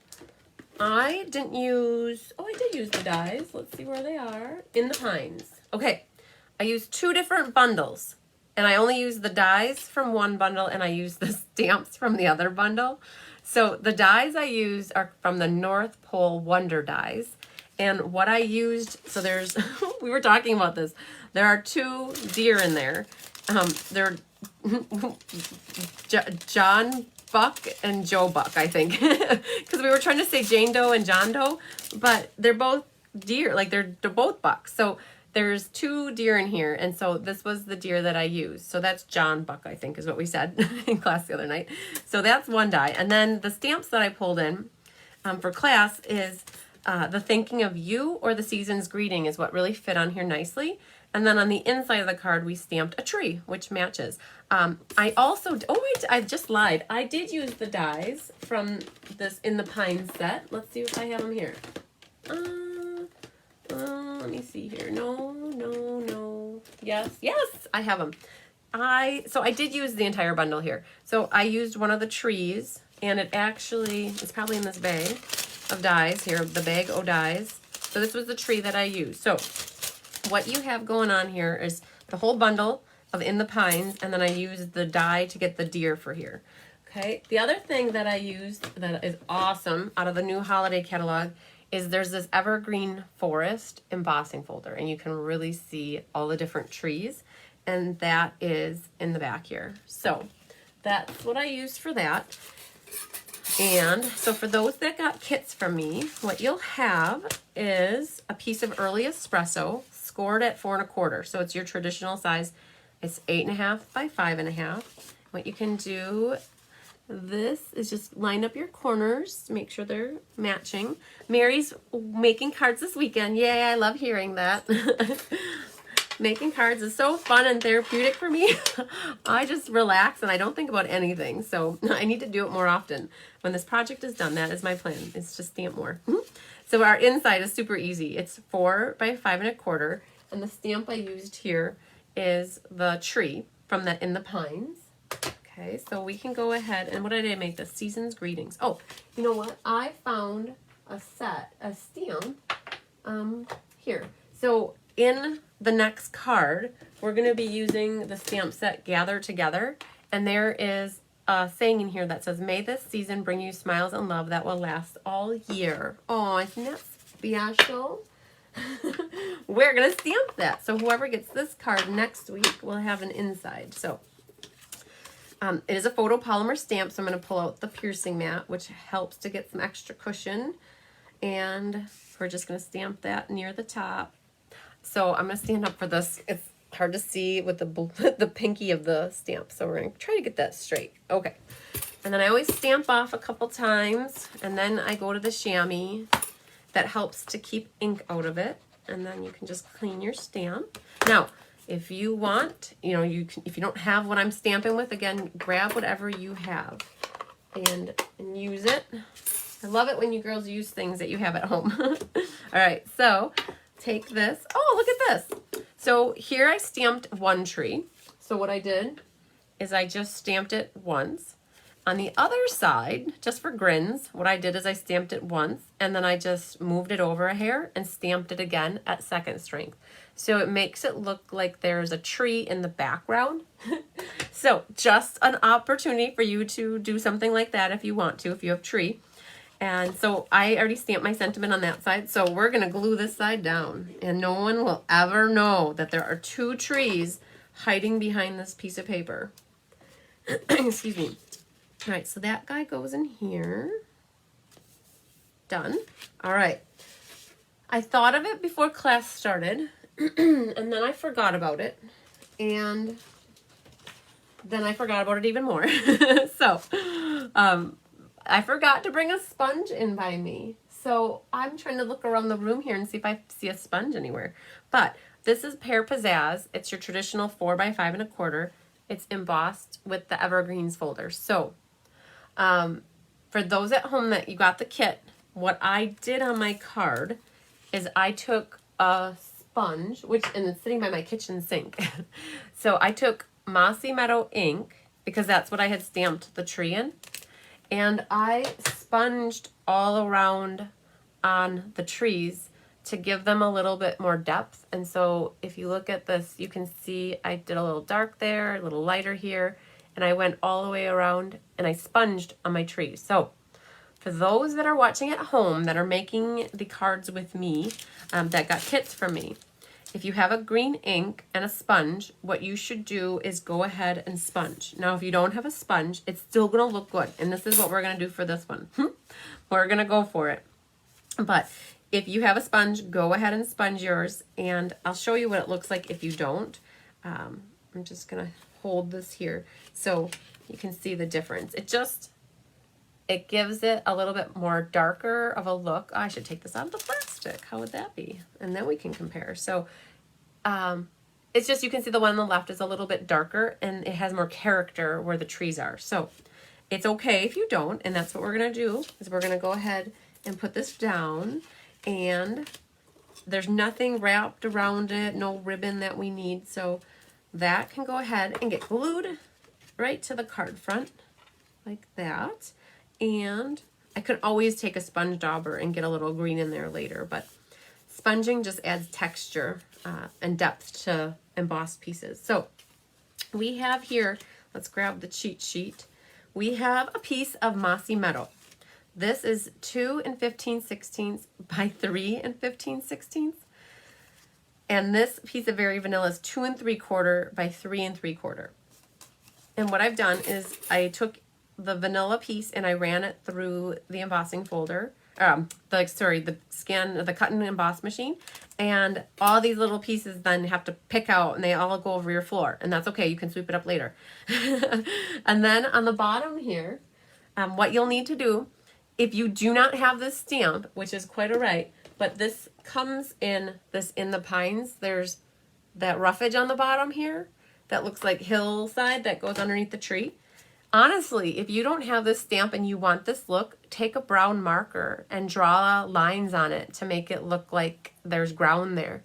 I didn't use, I did use the dies. Let's see where they are. In the Pines. Okay, I used 2 different bundles, and I only used the dies from one bundle, and I used the stamps from the other bundle. So the dies I used are from the North Pole Wonder dies. And what I used, so there's, we were talking about this. There are 2 deer in there. They're John Buck and Joe Buck, I think. Because we were trying to say Jane Doe and John Doe, but they're both deer, like they're both bucks. So there's 2 deer in here, and so this was the deer that I used. So that's John Buck, I think is what we said in class the other night. So that's one die. And then the stamps that I pulled in for class is the Thinking of You or the Season's Greeting is what really fit on here nicely. And then on the inside of the card, we stamped a tree, which matches. I also, I just lied. I did use the dies from this In the Pines set. Let's see if I have them here. Let me see here. No. Yes, I have them. So I did use the entire bundle here. So I used one of the trees, and it's probably in this bag of dies here, the bag o' dies. So this was the tree that I used. So what you have going on here is the whole bundle of In the Pines, and then I used the die to get the deer for here. Okay, the other thing that I used that is awesome out of the new holiday catalog is there's this Evergreen Forest embossing folder, and you can really see all the different trees, and that is in the back here. So that's what I used for that. And so for those that got kits from me, what you'll have is a piece of Early Espresso scored at 4 1/4. So it's your traditional size. It's 8.5 by 5.5. What you can do, this is just line up your corners, make sure they're matching. Mary's making cards this weekend. Yay, I love hearing that. Making cards is so fun and therapeutic for me. I just relax and I don't think about anything. So I need to do it more often. When this project is done, that is my plan. It's just stamp more. So our inside is super easy. It's 4 by 5 1/4. And the stamp I used here is the tree from the In the Pines. Okay, so we can go ahead and what did I make? The Season's Greetings. Oh, you know what? I found a stamp here. So in the next card, we're going to be using the stamp set Gather Together. And there is a saying in here that says, "May this season bring you smiles and love that will last all year." Oh, isn't that special? We're going to stamp that. So whoever gets this card next week will have an inside. So it is a photopolymer stamp, so I'm going to pull out the piercing mat, which helps to get some extra cushion. And we're just going to stamp that near the top. So I'm going to stand up for this. It's hard to see with the pinky of the stamp, so we're going to try to get that straight. Okay. And then I always stamp off a couple times, and then I go to the chamois. That helps to keep ink out of it, and then you can just clean your stamp. Now, if you want, you know, if you don't have what I'm stamping with, again, grab whatever you have and use it. I love it when you girls use things that you have at home. All right, so take this. Oh, look at this. So here I stamped one tree. So what I did is I just stamped it once. On the other side, just for grins, what I did is I stamped it once, and then I just moved it over a hair and stamped it again at second strength. So it makes it look like there's a tree in the background. So just an opportunity for you to do something like that if you want to, if you have tree. And so I already stamped my sentiment on that side, so we're going to glue this side down, and no one will ever know that there are two trees hiding behind this piece of paper. Excuse me. All right, so that guy goes in here. Done. All right. I thought of it before class started, and then I forgot about it, and then I forgot about it even more. So, I forgot to bring a sponge in by me. So I'm trying to look around the room here and see if I see a sponge anywhere. But this is Pear Pizzazz. It's your traditional 4x5 1/4. It's embossed with the Evergreens folder. So, for those at home that you got the kit, what I did on my card is I took a sponge, and it's sitting by my kitchen sink. So I took Mossy Meadow ink, because that's what I had stamped the tree in, and I sponged all around on the trees to give them a little bit more depth. And so if you look at this, you can see I did a little dark there, a little lighter here, and I went all the way around and I sponged on my tree. So for those that are watching at home that are making the cards with me, that got kits from me, if you have a green ink and a sponge, what you should do is go ahead and sponge. Now, if you don't have a sponge, it's still going to look good. And this is what we're going to do for this one. We're going to go for it. But if you have a sponge, go ahead and sponge yours. And I'll show you what it looks like if you don't. I'm just going to hold this here so you can see the difference. It gives it a little bit more darker of a look. I should take this out of the plastic. How would that be? And then we can compare. So it's just, you can see the one on the left is a little bit darker and it has more character where the trees are. So it's okay if you don't, and that's what we're going to do, is we're going to go ahead and put this down, and there's nothing wrapped around it, no ribbon that we need. So that can go ahead and get glued right to the card front like that. And I could always take a sponge dauber and get a little green in there later, but sponging just adds texture and depth to embossed pieces. So we have here, let's grab the cheat sheet. We have a piece of Mossy Meadow. This is 2 15/16 by 3 15/16. And this piece of Very Vanilla is 2 3/4 by 3 3/4. And what I've done is I took the vanilla piece and I ran it through the embossing folder, the cut and emboss machine, and all these little pieces then have to pick out and they all go over your floor, and that's okay, you can sweep it up later. And then on the bottom here, what you'll need to do, if you do not have this stamp, which is quite all right, but this comes in the pines, there's that roughage on the bottom here that looks like hillside that goes underneath the tree. Honestly, if you don't have this stamp and you want this look, take a brown marker and draw lines on it to make it look like there's ground there.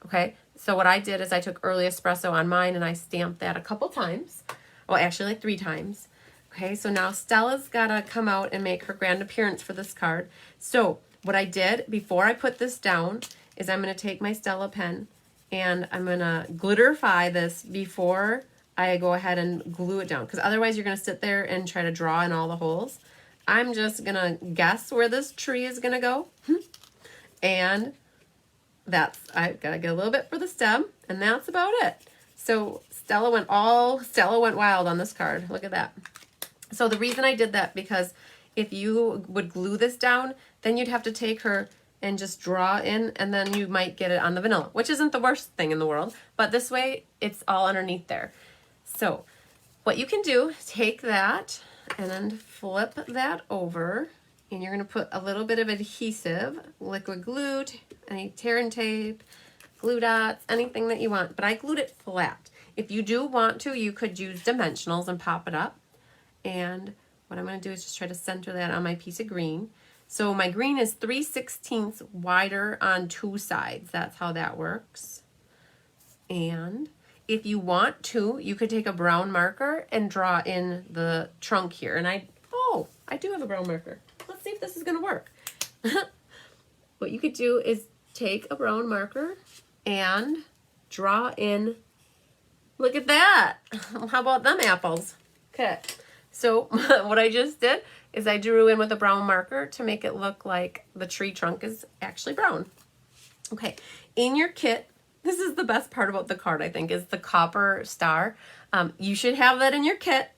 Okay, so what I did is I took Early Espresso on mine and I stamped that a couple times. Well, actually like 3 times. Okay, so now Stella's got to come out and make her grand appearance for this card. So what I did before I put this down is I'm going to take my Stella pen and I'm going to glitterify this before I go ahead and glue it down, because otherwise you're going to sit there and try to draw in all the holes. I'm just going to guess where this tree is going to go. And I got to get a little bit for the stem, and that's about it. So Stella went wild on this card. Look at that. So the reason I did that, because if you would glue this down, then you'd have to take her and just draw in, and then you might get it on the vanilla, which isn't the worst thing in the world, but this way it's all underneath there. So what you can do, take that and then flip that over, and you're going to put a little bit of adhesive, liquid glue, any tear and tape, glue dots, anything that you want, but I glued it flat. If you do want to, you could use dimensionals and pop it up. And what I'm going to do is just try to center that on my piece of green. So my green is 3/16 wider on two sides. That's how that works. And if you want to, you could take a brown marker and draw in the trunk here. And I do have a brown marker. Let's see if this is going to work. What you could do is take a brown marker and draw in. Look at that. How about them apples? Okay. So what I just did is I drew in with a brown marker to make it look like the tree trunk is actually brown. Okay, in your kit, this is the best part about the card, I think, is the copper star. You should have that in your kit.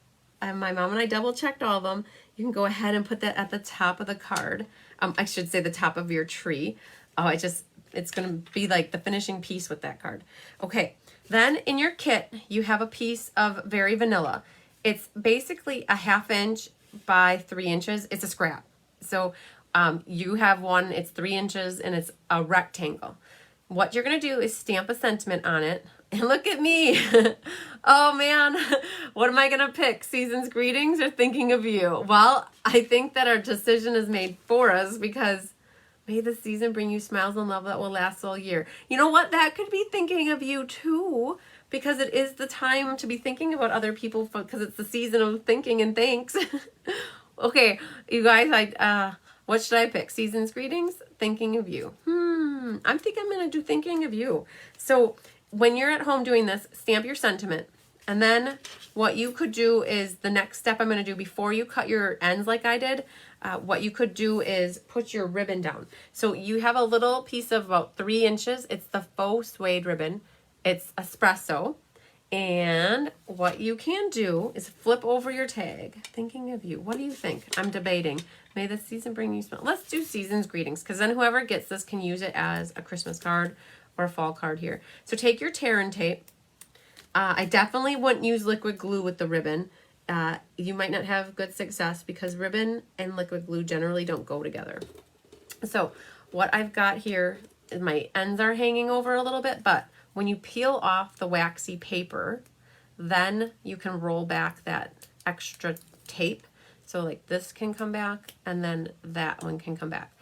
My mom and I double checked all of them. You can go ahead and put that at the top of the card. I should say the top of your tree. It's going to be like the finishing piece with that card. Okay, then in your kit, you have a piece of Very Vanilla. It's basically a 1/2 inch by 3 inches. It's a scrap. So you have one, it's 3 inches, and it's a rectangle. What you're going to do is stamp a sentiment on it. And look at me. Oh man, what am I going to pick? Season's Greetings or Thinking of You? Well, I think that our decision is made for us, because may the season bring you smiles and love that will last all year. You know what? That could be Thinking of You too, because it is the time to be thinking about other people, because it's the season of thinking and thanks. Okay, you guys, what should I pick? Season's Greetings? Thinking of You. I think I'm going to do Thinking of You. So when you're at home doing this, stamp your sentiment. And then what you could do is, the next step I'm going to do before you cut your ends like I did, what you could do is put your ribbon down. So you have a little piece of about 3 inches. It's the faux suede ribbon. It's espresso. And what you can do is flip over your tag. Thinking of You. What do you think? I'm debating. May the season bring you smile. Let's do Season's Greetings, because then whoever gets this can use it as a Christmas card or a fall card here. So take your tear and tape. I definitely wouldn't use liquid glue with the ribbon. You might not have good success, because ribbon and liquid glue generally don't go together. So what I've got here is my ends are hanging over a little bit, but when you peel off the waxy paper, then you can roll back that extra tape. So like this can come back, and then that one can come back.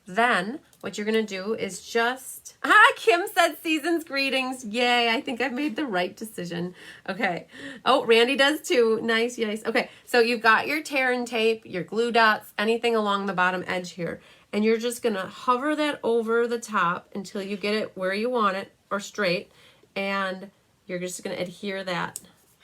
Then what you're going to do is just, Kim said Season's Greetings. Yay, I think I've made the right decision. Okay. Oh, Randy does too. Nice, yes. Okay, so you've got your tear and tape, your glue dots, anything along the bottom edge here. And you're just going to hover that over the top until you get it where you want it, or straight. And you're just going to adhere that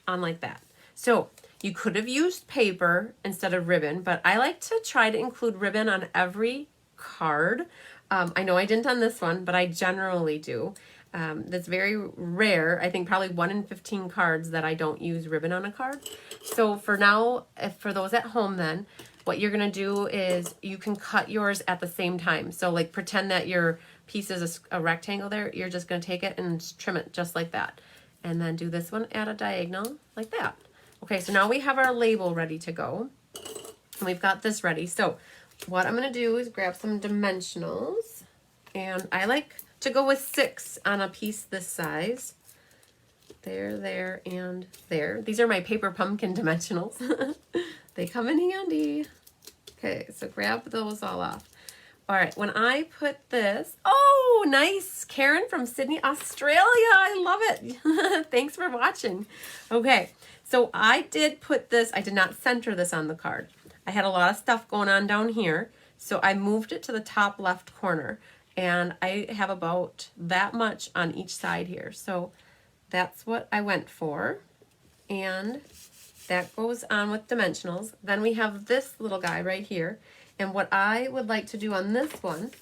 on like that. So you could have used paper instead of ribbon, but I like to try to include ribbon on every card. I know I didn't on this one, but I generally do. That's very rare. I think probably 1 in 15 cards that I don't use ribbon on a card. So for now, for those at home then, what you're going to do is you can cut yours at the same time. So like pretend that your piece is a rectangle there. You're just going to take it and trim it just like that. And then do this one at a diagonal like that. Okay, so now we have our label ready to go. And we've got this ready. So what I'm going to do is grab some dimensionals. And I like to go with 6 on a piece this size. There, and there. These are my paper pumpkin dimensionals. They come in handy. Okay, so grab those all off. All right, when I put this, oh, nice. Karen from Sydney, Australia. I love it. Thanks for watching. Okay, so I did put this, I did not center this on the card. I had a lot of stuff going on down here, so I moved it to the top left corner. And I have about that much on each side here. So that's what I went for. And that goes on with dimensionals. Then we have this little guy right here. And what I would like to do on this one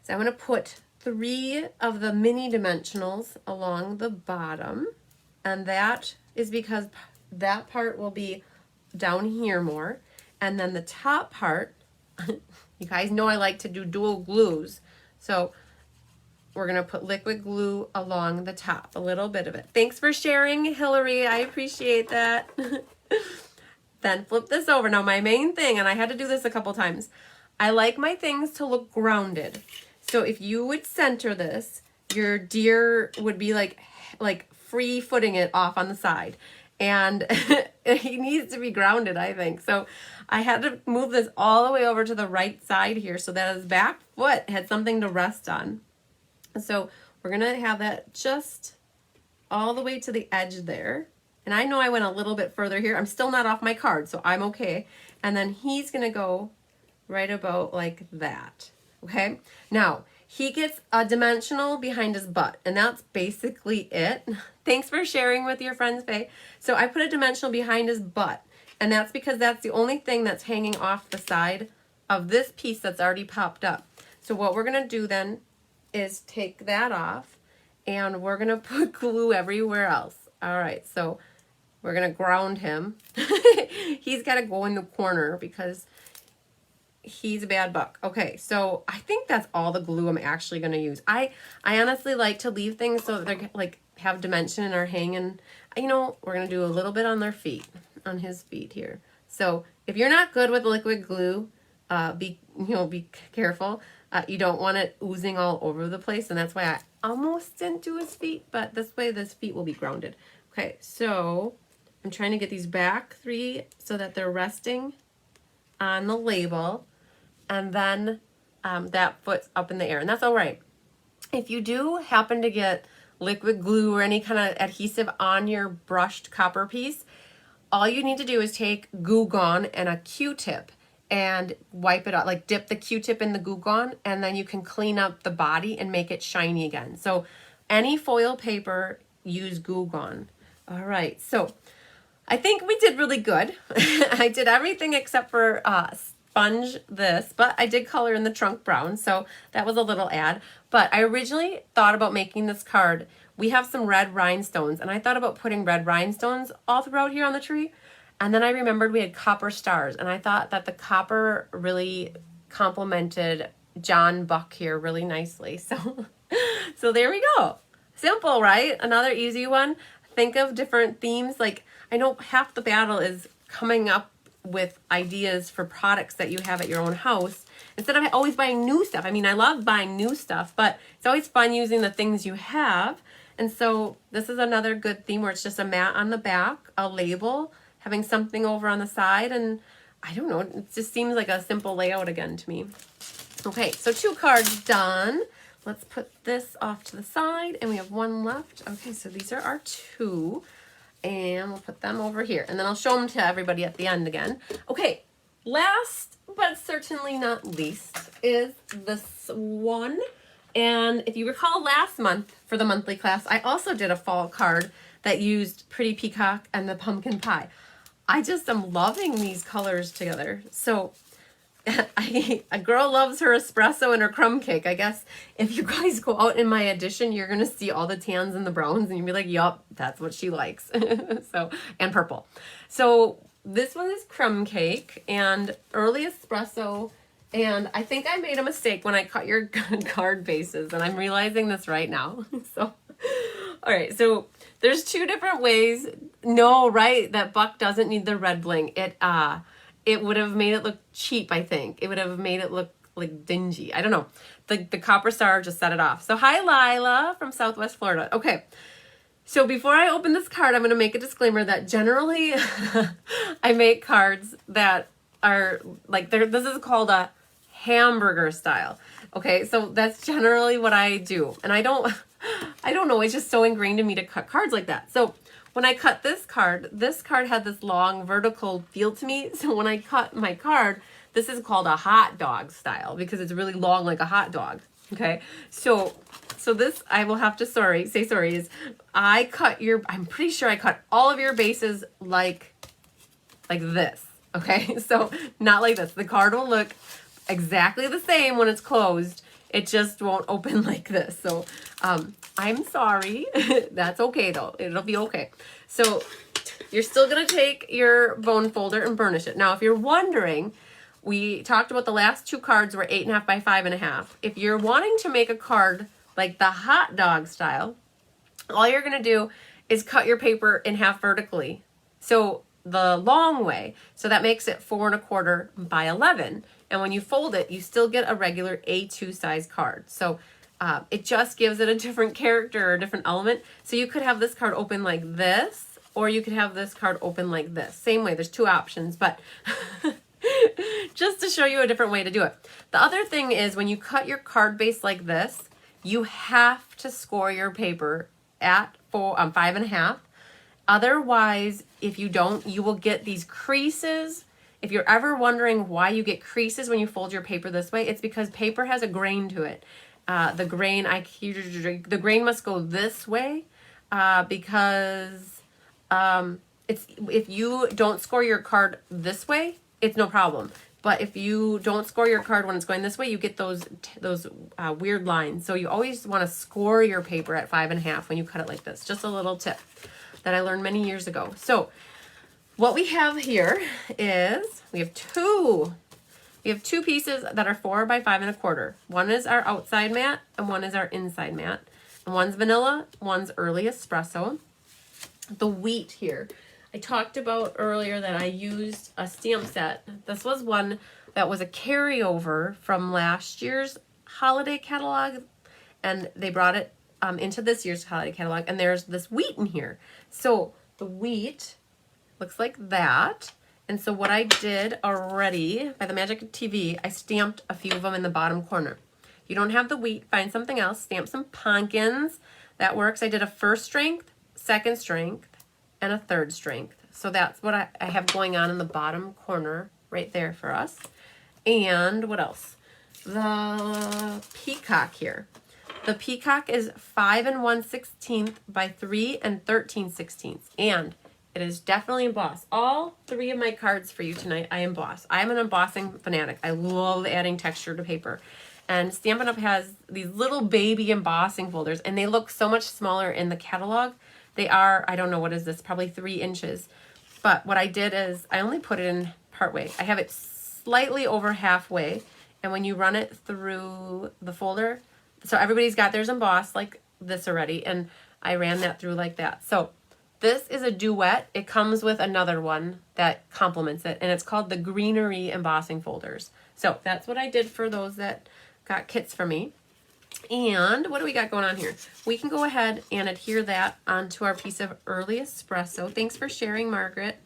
is I'm going to put 3 of the mini dimensionals along the bottom. And that is because that part will be down here more. And then the top part, you guys know I like to do dual glues. So we're going to put liquid glue along the top, a little bit of it. Thanks for sharing, Hillary. I appreciate that. Then flip this over. Now my main thing, and I had to do this a couple times, I like my things to look grounded. So if you would center this, your deer would be like free footing it off on the side. And he needs to be grounded, I think. So I had to move this all the way over to the right side here so that his back foot had something to rest on. So we're going to have that just all the way to the edge there. And I know I went a little bit further here. I'm still not off my card, so I'm okay. And then he's going to go right about like that. Okay? Now, he gets a dimensional behind his butt, and that's basically it. Thanks for sharing with your friends, Faye. So I put a dimensional behind his butt, and that's because that's the only thing that's hanging off the side of this piece that's already popped up. So what we're going to do then is take that off, and we're going to put glue everywhere else. All right, so we're going to ground him. He's got to go in the corner because he's a bad buck. Okay, so I think that's all the glue I'm actually going to use. I honestly like to leave things so that they like have dimension and are hanging. You know, we're going to do a little bit on their feet, on his feet here. So if you're not good with liquid glue, be careful. You don't want it oozing all over the place, and that's why I almost didn't do his feet, but this way his feet will be grounded. Okay, so I'm trying to get these back 3 so that they're resting on the label, and then that foot's up in the air, and that's all right. If you do happen to get liquid glue or any kind of adhesive on your brushed copper piece, all you need to do is take Goo Gone and a Q-tip and wipe it out, like dip the Q-tip in the Goo Gone, and then you can clean up the body and make it shiny again. So any foil paper, use Goo Gone. All right, so I think we did really good. I did everything except for sponge this, but I did color in the trunk brown, so that was a little add. But I originally thought about making this card. We have some red rhinestones, and I thought about putting red rhinestones all throughout here on the tree. And then I remembered we had copper stars, and I thought that the copper really complemented John Buck here really nicely. So there we go. Simple, right? Another easy one. Think of different themes. Like, I know half the battle is coming up with ideas for products that you have at your own house instead of always buying new stuff. I mean, I love buying new stuff, but it's always fun using the things you have. And so this is another good theme where it's just a mat on the back, a label, having something over on the side, and I don't know, it just seems like a simple layout again to me. Okay, so 2 cards done. Let's put this off to the side, and we have 1 left. Okay, so these are our 2, and we'll put them over here, and then I'll show them to everybody at the end again. Okay, last but certainly not least is this one, and if you recall last month for the monthly class, I also did a fall card that used Pretty Peacock and the pumpkin pie. I just am loving these colors together. So a girl loves her espresso and her crumb cake. I guess if you guys go out in my edition, you're going to see all the tans and the browns and you'll be like, yup, that's what she likes. So, and purple. So this one is crumb cake and early espresso. And I think I made a mistake when I cut your card bases, and I'm realizing this right now. So, all right, so there's 2 different ways. No, right, that Buck doesn't need the red bling. It would have made it look cheap, I think. It would have made it look like dingy. I don't know. The copper star just set it off. So hi, Lila from Southwest Florida. Okay, so before I open this card, I'm going to make a disclaimer that generally I make cards that are like, this is called a hamburger style. Okay, so that's generally what I do. And I don't know, it's just so ingrained in me to cut cards like that. So when I cut this card had this long vertical feel to me. So when I cut my card, this is called a hot dog style because it's really long like a hot dog. Okay, so So this, I will have to say sorry, is I'm pretty sure I cut all of your bases like this, okay? So not like this. The card will look exactly the same when it's closed. It just won't open like this. So I'm sorry. That's okay though. It'll be okay. So you're still gonna take your bone folder and burnish it. Now, if you're wondering, we talked about the last two cards were 8.5 by 5.5. If you're wanting to make a card like the hot dog style, all you're gonna do is cut your paper in half vertically. So the long way. So that makes it 4.25 by 11. And when you fold it, you still get a regular A2 size card. So it just gives it a different character or a different element. So you could have this card open like this, or you could have this card open like this. Same way, there's two options, but just to show you a different way to do it. The other thing is when you cut your card base like this, you have to score your paper at 5.5. Otherwise, if you don't, you will get these creases. If you're ever wondering why you get creases when you fold your paper this way, it's because paper has a grain to it. The grain must go this way because if you don't score your card this way, it's no problem. But if you don't score your card when it's going this way, you get those weird lines. So you always want to score your paper at 5.5 when you cut it like this. Just a little tip that I learned many years ago. So what we have here is we have two pieces that are 4 by 5.25. One is our outside mat and one is our inside mat. And one's vanilla, one's early espresso. The wheat here, I talked about earlier that I used a stamp set. This was one that was a carryover from last year's holiday catalog, and they brought it into this year's holiday catalog, and there's this wheat in here. So the wheat looks like that. And so what I did already, by the magic of TV, I stamped a few of them in the bottom corner. You don't have the wheat, find something else. Stamp some pumpkins. That works. I did a first strength, second strength, and a third strength. So that's what I have going on in the bottom corner right there for us. And what else? The peacock here. The peacock is 5 1/16 by 3 13/16. And it is definitely embossed. All three of my cards for you tonight, I emboss. I'm an embossing fanatic. I love adding texture to paper. And Stampin' Up! Has these little baby embossing folders, and they look so much smaller in the catalog. They are, I don't know, what is this, probably 3 inches. But what I did is I only put it in part way. I have it slightly over halfway, and when you run it through the folder, so everybody's got theirs embossed like this already, and I ran that through like that. So this is a duet. It comes with another one that complements it, and it's called the Greenery Embossing Folders. So that's what I did for those that got kits for me. And what do we got going on here? We can go ahead and adhere that onto our piece of early espresso. Thanks for sharing, Margaret.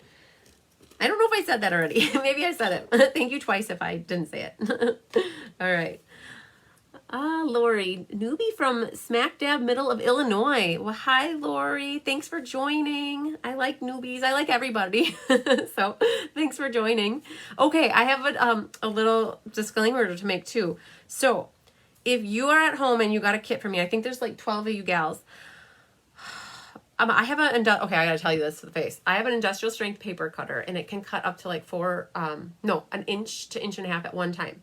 I don't know if I said that already. Maybe I said it. Thank you twice if I didn't say it. All right. Lori, newbie from smack dab middle of Illinois. Well, hi, Lori. Thanks for joining. I like newbies. I like everybody. So thanks for joining. Okay, I have a little disclaimer to make too. So if you are at home and you got a kit for me, I think there's like 12 of you gals. I have okay, I gotta tell you this to the face. I have an industrial strength paper cutter, and it can cut up to like an inch to inch and a half at one time.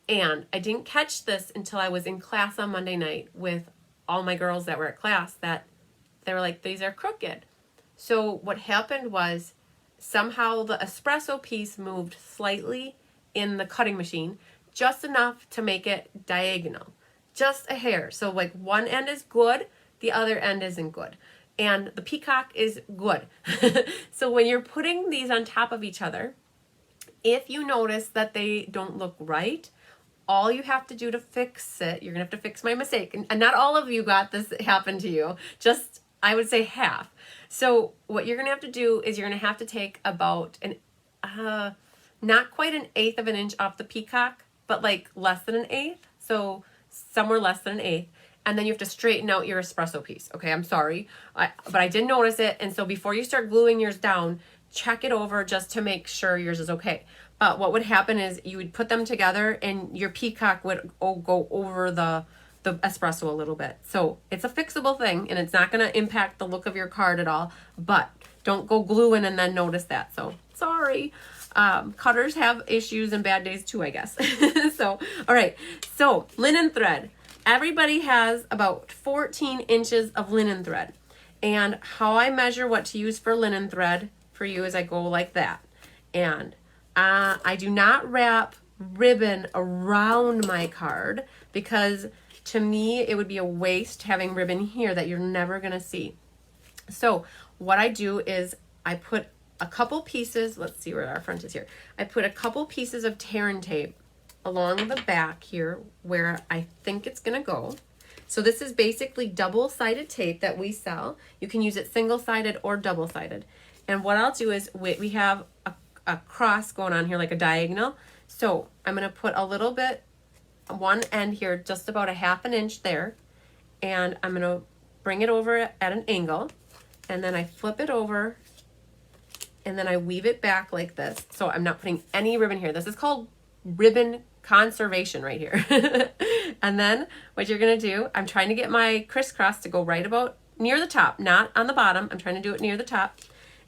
And I didn't catch this until I was in class on Monday night with all my girls that were at class, that they were like, these are crooked. So what happened was somehow the espresso piece moved slightly in the cutting machine, just enough to make it diagonal, just a hair. So like one end is good, the other end isn't good. And the peacock is good. So when you're putting these on top of each other, if you notice that they don't look right, all you have to do to fix it, you're gonna have to fix my mistake. And not all of you got this happen to you, just, I would say half. So what you're gonna have to do is you're gonna have to take about not quite 1/8 of an inch off the peacock, but like less than 1/8. So somewhere less than 1/8. And then you have to straighten out your espresso piece. Okay, I'm sorry, but I did notice it. And so before you start gluing yours down, check it over just to make sure yours is okay. But what would happen is you would put them together and your peacock would go over the the espresso a little bit. So it's a fixable thing, and it's not going to impact the look of your card at all, but don't go gluing and then notice that. So sorry. Cutters have issues and bad days too, I guess. So, all right. So linen thread. Everybody has about 14 inches of linen thread. And how I measure what to use for linen thread for you is I go like that. And I do not wrap ribbon around my card because to me it would be a waste having ribbon here that you're never going to see. So what I do is I put a couple pieces, let's see where our front is here. I put a couple pieces of tear and tape along the back here where I think it's gonna go. So this is basically double-sided tape that we sell. You can use it single-sided or double-sided. And what I'll do is we have a cross going on here, like a diagonal. So I'm gonna put a little bit, one end here, just about a 1/2 inch there. And I'm gonna bring it over at an angle. And then I flip it over and then I weave it back like this. So I'm not putting any ribbon here. This is called ribbon conservation right here. And then what you're gonna do, I'm trying to get my crisscross to go right about near the top, not on the bottom. I'm trying to do it near the top.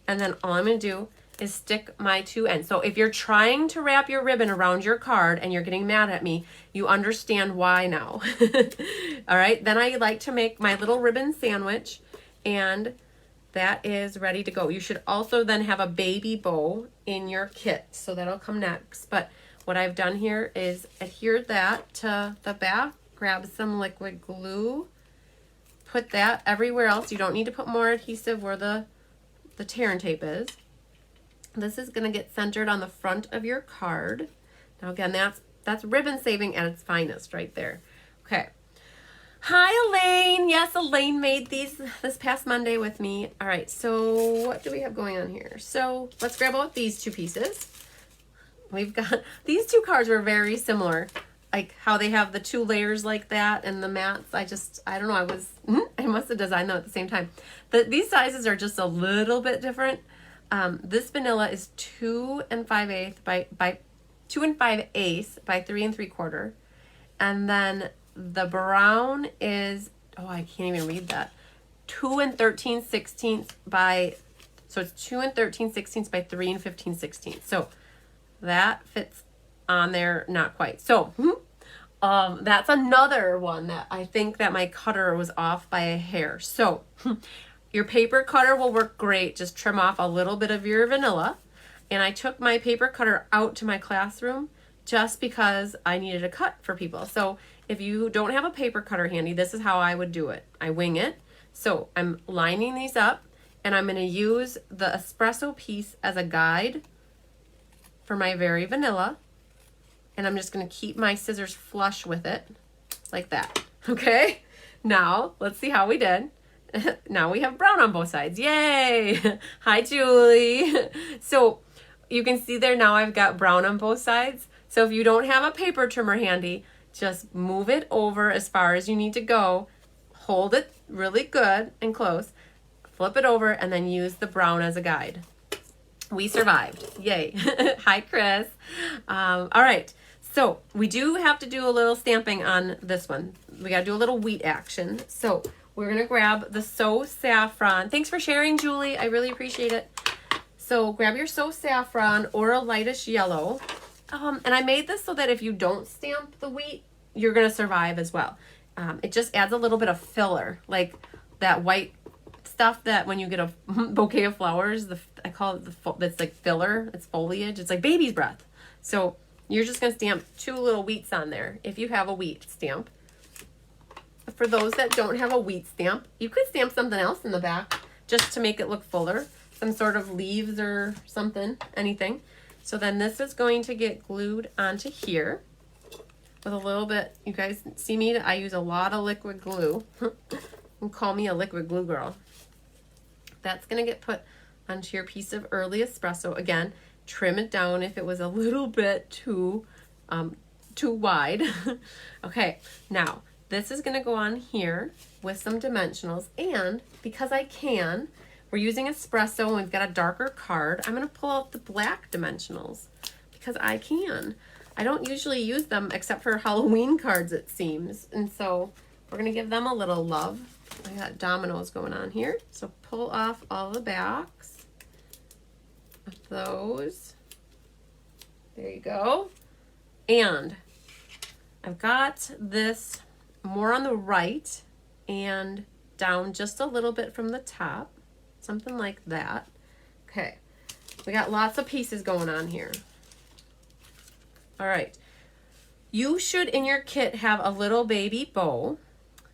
And then all I'm gonna do is stick my 2 ends. So if you're trying to wrap your ribbon around your card and you're getting mad at me, you understand why now. All right, then I like to make my little ribbon sandwich, and that is ready to go. You should also then have a baby bow in your kit, so that'll come next. But what I've done here is adhere that to the back, grab some liquid glue, put that everywhere else. You don't need to put more adhesive where the tear and tape is. This is gonna get centered on the front of your card. Now again, that's ribbon saving at its finest right there. Okay. Hi, Elaine. Yes, Elaine made these this past Monday with me. All right, so what do we have going on here? So let's grab out these 2 pieces. We've got, these 2 cards were very similar, like how they have the 2 layers like that and the mats. I don't know, I must have designed them at the same time. These sizes are just a little bit different. This vanilla is 2 5/8 by 2 5/8 by 3 3/4. And then the brown is, oh, I can't even read that. 2 13/16 by, so it's 2 13/16 by 3 15/16. So that fits on there, not quite. So that's another one that I think that my cutter was off by a hair. So your paper cutter will work great. Just trim off a little bit of your vanilla. And I took my paper cutter out to my classroom just because I needed a cut for people. So if you don't have a paper cutter handy, this is how I would do it. I wing it. So I'm lining these up, and I'm gonna use the espresso piece as a guide for my very vanilla. And I'm just gonna keep my scissors flush with it, like that, okay? Now, let's see how we did. Now we have brown on both sides, yay! Hi, Julie. So you can see there now I've got brown on both sides. So if you don't have a paper trimmer handy, just move it over as far as you need to go, hold it really good and close, flip it over, and then use the brown as a guide. We survived, yay. Hi, Chris. All right, so we do have to do a little stamping on this one. We gotta do a little wheat action. So we're gonna grab the So Saffron. Thanks for sharing, Julie, I really appreciate it. So grab your So Saffron or a lightish yellow. And I made this so that if you don't stamp the wheat, you're going to survive as well. It just adds a little bit of filler, like that white stuff that when you get a bouquet of flowers, I call it that's like filler, it's foliage, it's like baby's breath. So you're just going to stamp 2 little wheats on there if you have a wheat stamp. For those that don't have a wheat stamp, you could stamp something else in the back just to make it look fuller, some sort of leaves or something, anything. So then this is going to get glued onto here with a little bit. You guys see me, I use a lot of liquid glue. And call me a liquid glue girl. That's going to get put onto your piece of early espresso. Again, trim it down if it was a little bit too wide. Okay, now this is going to go on here with some dimensionals, and because I can, we're using espresso and we've got a darker card, I'm going to pull out the black dimensionals because I can. I don't usually use them except for Halloween cards, it seems. And so we're gonna give them a little love. I got dominoes going on here. So pull off all the backs of those. There you go. And I've got this more on the right and down just a little bit from the top. Something like that. Okay. We got lots of pieces going on here. All right. You should in your kit have a little baby bow.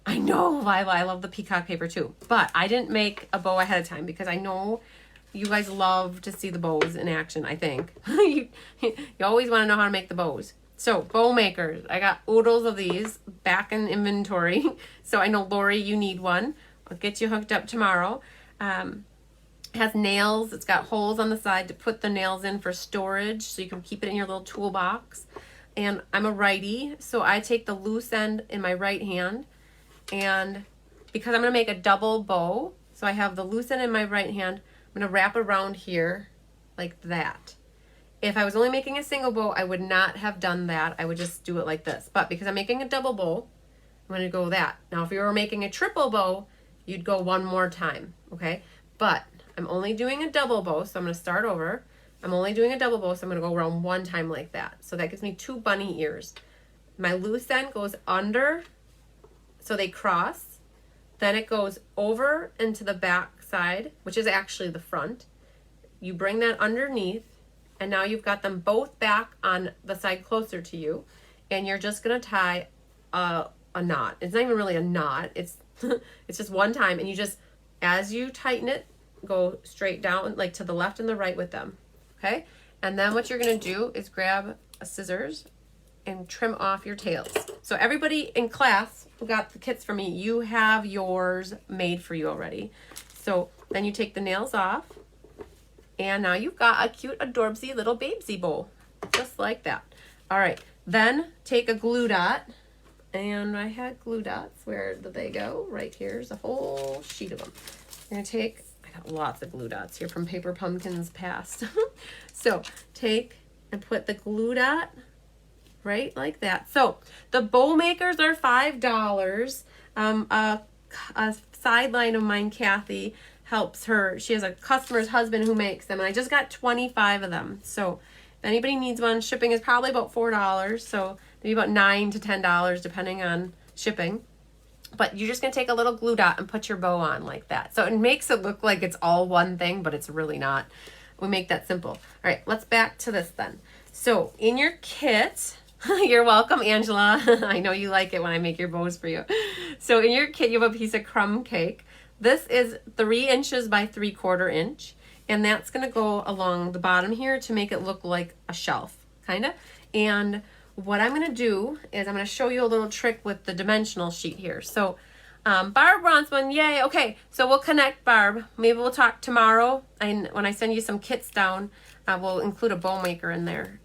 I know, Lila, I love the peacock paper too, but I didn't make a bow ahead of time because I know you guys love to see the bows in action, I think. you always want to know how to make the bows. So, bow makers. I got oodles of these back in inventory. So I know, Lori, you need one. I'll get you hooked up tomorrow. It has nails. It's got holes on the side to put the nails in for storage so you can keep it in your little toolbox. And I'm a righty, so I take the loose end in my right hand. And because I'm going to make a double bow, so I have the loose end in my right hand, I'm going to wrap around here like that. If I was only making a single bow, I would not have done that. I would just do it like this. But because I'm making a double bow, I'm going to go that. Now, if you were making a triple bow, you'd go one more time, okay? But I'm only doing a double bow, so I'm going to start over. I'm only doing a double bow, so I'm going to go around one time like that. So that gives me 2 bunny ears. My loose end goes under, so they cross. Then it goes over into the back side, which is actually the front. You bring that underneath, and now you've got them both back on the side closer to you, and you're just going to tie a knot. It's not even really a knot. It's it's just one time, and you just, as you tighten it, go straight down, like to the left and the right with them, okay? And then what you're going to do is grab a scissors and trim off your tails. So everybody in class who got the kits from me, you have yours made for you already. So then you take the nails off, and now you've got a cute, adorbsy little babesy bowl, just like that. All right, then take a glue dot, and I had glue dots. Where did they go? Right here's a whole sheet of them. I'm gonna take, I got lots of glue dots here from Paper Pumpkins past. So take and put the glue dot right like that. So the bow makers are $5. A sideline of mine, Kathy, helps her. She has a customer's husband who makes them, and I just got 25 of them. So if anybody needs one, shipping is probably about $4. So maybe about $9 to $10 depending on shipping. But you're just gonna take a little glue dot and put your bow on like that. So it makes it look like it's all one thing, but it's really not. We make that simple. All right, let's back to this then. So in your kit, you're welcome, Angela. I know you like it when I make your bows for you. So in your kit, you have a piece of crumb cake. This is 3 inches by 3/4 inch. And that's going to go along the bottom here to make it look like a shelf, kind of. And what I'm going to do is I'm going to show you a little trick with the dimensional sheet here. So Barb wants one. Yay. Okay, so we'll connect, Barb. Maybe we'll talk tomorrow. And when I send you some kits down, we'll include a bow maker in there.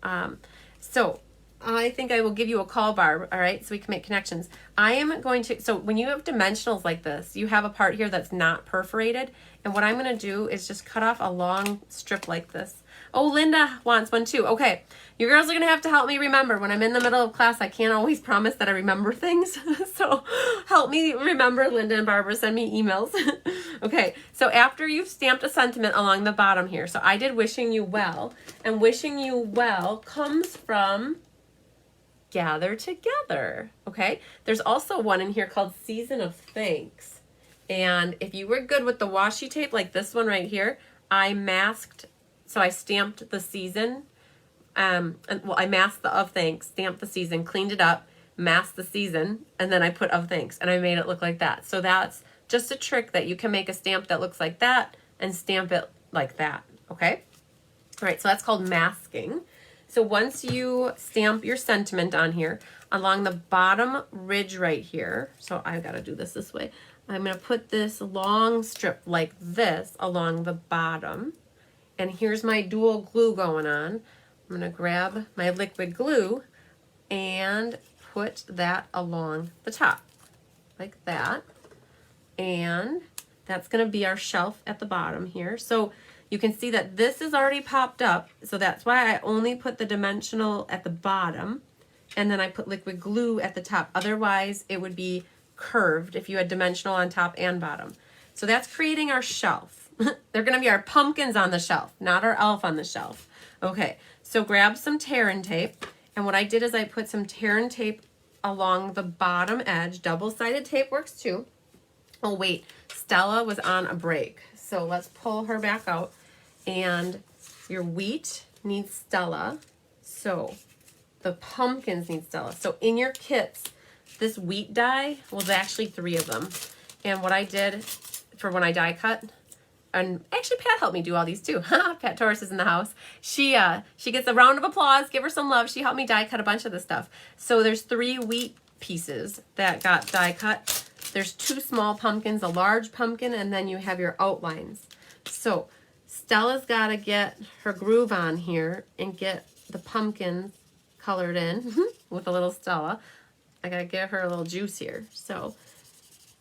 So I think I will give you a call, Barb, all right, so we can make connections. I am going to, so when you have dimensionals like this, you have a part here that's not perforated, and what I'm going to do is just cut off a long strip like this. Oh, Linda wants one too. Okay, you girls are going to have to help me remember. When I'm in the middle of class, I can't always promise that I remember things, so help me remember, Linda and Barbara, send me emails. Okay, so after you've stamped a sentiment along the bottom here, so I did wishing you well, and wishing you well comes from gather together, okay? There's also one in here called Season of Thanks. And if you were good with the washi tape, like this one right here, I masked, so I stamped the season, well, I masked the of thanks, stamped the season, cleaned it up, masked the season, and then I put of thanks, and I made it look like that. So that's just a trick that you can make a stamp that looks like that and stamp it like that, okay? All right, so that's called masking. So once you stamp your sentiment on here, along the bottom ridge right here, so I've got to do this way, I'm going to put this long strip like this along the bottom. And here's my dual glue going on. I'm going to grab my liquid glue and put that along the top, like that. And that's going to be our shelf at the bottom here. So you can see that this is already popped up, so that's why I only put the dimensional at the bottom, and then I put liquid glue at the top. Otherwise, it would be curved if you had dimensional on top and bottom. So that's creating our shelf. They're going to be our pumpkins on the shelf, not our elf on the shelf. Okay, so grab some tear and tape. And what I did is I put some tear and tape along the bottom edge. Double-sided tape works too. Oh, wait, Stella was on a break. So let's pull her back out. And your wheat needs Stella. So the pumpkins need Stella. So in your kits, this wheat die, well, there's actually 3 of them. And what I did for when I die cut, and actually Pat helped me do all these too. Pat Torres is in the house. She gets a round of applause. Give her some love. She helped me die cut a bunch of this stuff. So there's 3 wheat pieces that got die cut. There's 2 small pumpkins, a large pumpkin, and then you have your outlines. So Stella's got to get her groove on here and get the pumpkins colored in with a little Stella. I got to give her a little juice here. So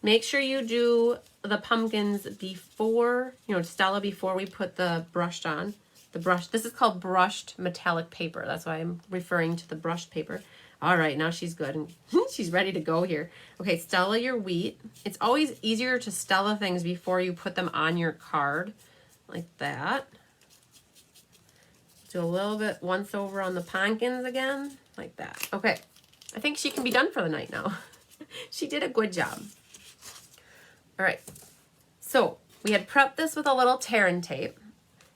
make sure you do the pumpkins before, Stella, before we put the brush on. The brush, this is called brushed metallic paper. That's why I'm referring to the brushed paper. All right, now she's good and she's ready to go here. Okay, Stella your wheat. It's always easier to Stella things before you put them on your card, like that. Do a little bit once over on the pumpkins again, like that. Okay, I think she can be done for the night now. She did a good job. All right, so we had prepped this with a little tear and tape.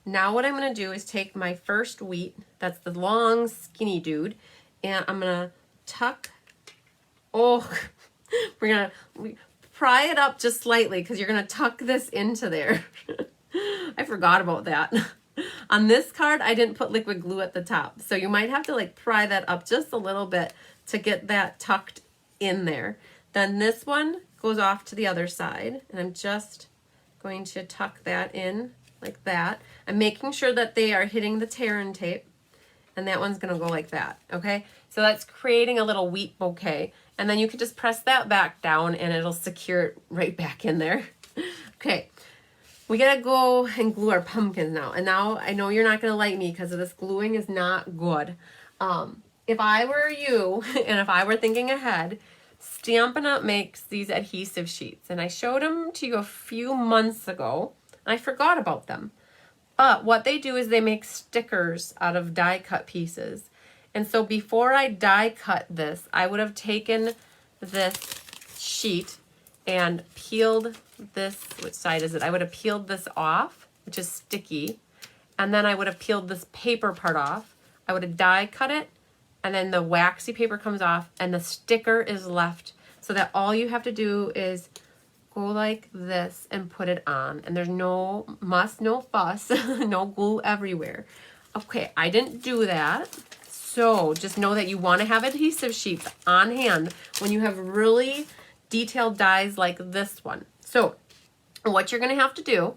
Now what I'm going to do is take my first wheat, that's the long skinny dude, and I'm going to tuck, we're going to pry it up just slightly because you're going to tuck this into there. I forgot about that. On this card, I didn't put liquid glue at the top, so you might have to like pry that up just a little bit to get that tucked in there. Then this one goes off to the other side, and I'm just going to tuck that in like that. I'm making sure that they are hitting the tear and tape, and that one's gonna go like that, okay? So that's creating a little wheat bouquet, and then you can just press that back down and it'll secure it right back in there. Okay, we gotta go and glue our pumpkins now, and now I know you're not gonna like me because this gluing is not good. If I were you, and if I were thinking ahead, Stampin' Up! Makes these adhesive sheets, and I showed them to you a few months ago, and I forgot about them. But what they do is they make stickers out of die cut pieces. And so before I die cut this, I would have taken this sheet and peeled this, which side is it? I would have peeled this off, which is sticky, and then I would have peeled this paper part off. I would have die cut it, and then the waxy paper comes off and the sticker is left, so that all you have to do is go like this and put it on. And there's no muss, no fuss, no glue everywhere. Okay, I didn't do that. So just know that you want to have adhesive sheets on hand when you have really detailed dies like this one. So what you're going to have to do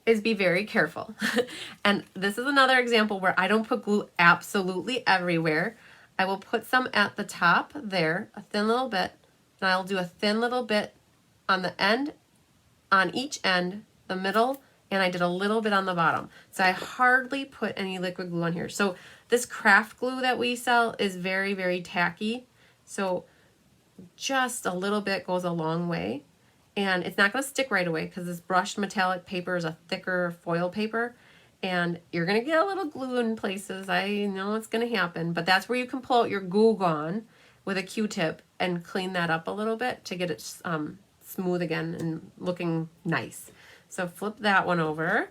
is be very careful. And this is another example where I don't put glue absolutely everywhere. I will put some at the top there, a thin little bit, and I'll do a thin little bit on the end, on each end, the middle, and I did a little bit on the bottom. So I hardly put any liquid glue on here. So this craft glue that we sell is very, very tacky. So just a little bit goes a long way. And it's not going to stick right away because this brushed metallic paper is a thicker foil paper. And you're going to get a little glue in places. I know it's going to happen. But that's where you can pull out your Goo Gone with a Q-tip and clean that up a little bit to get it smooth again and looking nice. So flip that one over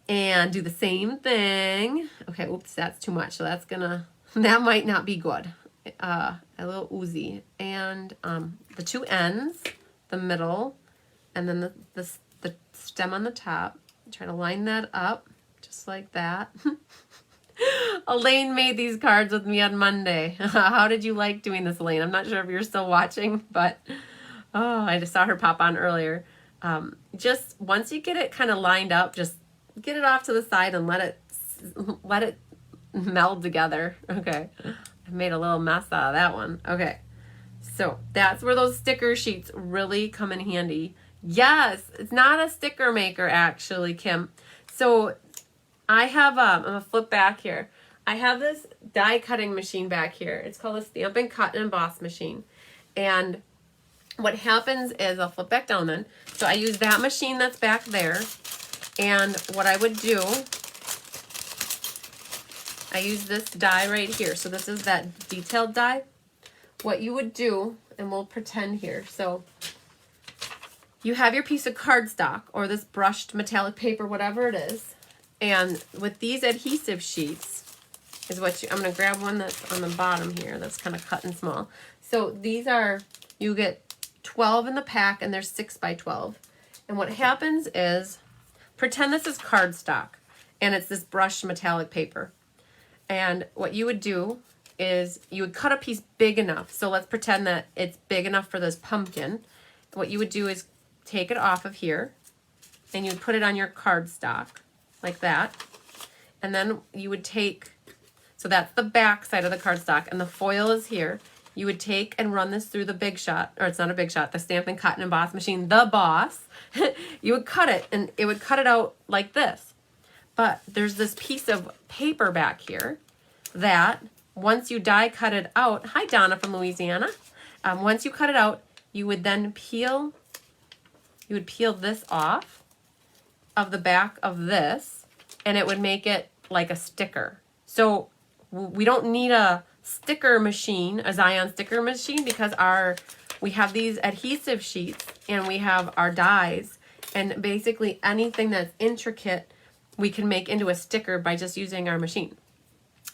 and do the same thing. Okay, oops, that's too much. So that's that might not be good. A little oozy. And the 2 ends, the middle, and then the stem on the top. Try to line that up just like that. Elaine made these cards with me on Monday. How did you like doing this, Elaine? I'm not sure if you're still watching, but I just saw her pop on earlier. Just once you get it kind of lined up, just get it off to the side and let it meld together. Okay, I made a little mess out of that one. Okay, so that's where those sticker sheets really come in handy. Yes, it's not a sticker maker actually, Kim. So I have, I'm gonna flip back here. I have this die cutting machine back here. It's called a Stamp and Cut and Emboss machine. And what happens is I'll flip back down then. So I use that machine that's back there. And what I would do, I use this die right here. So this is that detailed die. What you would do, and we'll pretend here. So you have your piece of cardstock or this brushed metallic paper, whatever it is. And with these adhesive sheets is what I'm going to grab one that's on the bottom here that's kind of cut and small. So these are, you get 12 in the pack and they're 6 by 12. And what happens is, pretend this is cardstock and it's this brushed metallic paper. And what you would do is you would cut a piece big enough. So let's pretend that it's big enough for this pumpkin. What you would do is take it off of here and you would put it on your cardstock like that. And then you would take, so that's the back side of the cardstock and the foil is here. You would take and run this through the Big Shot, or it's not a Big Shot, the Stampin' Cut and Emboss machine, the Boss. You would cut it and it would cut it out like this. But there's this piece of paper back here that once you die cut it out, hi Donna from Louisiana. Once you cut it out, you would then peel, you would peel this off of the back of this and it would make it like a sticker. So we don't need a sticker machine, a Zion sticker machine, because we have these adhesive sheets and we have our dies, and basically anything that's intricate we can make into a sticker by just using our machine.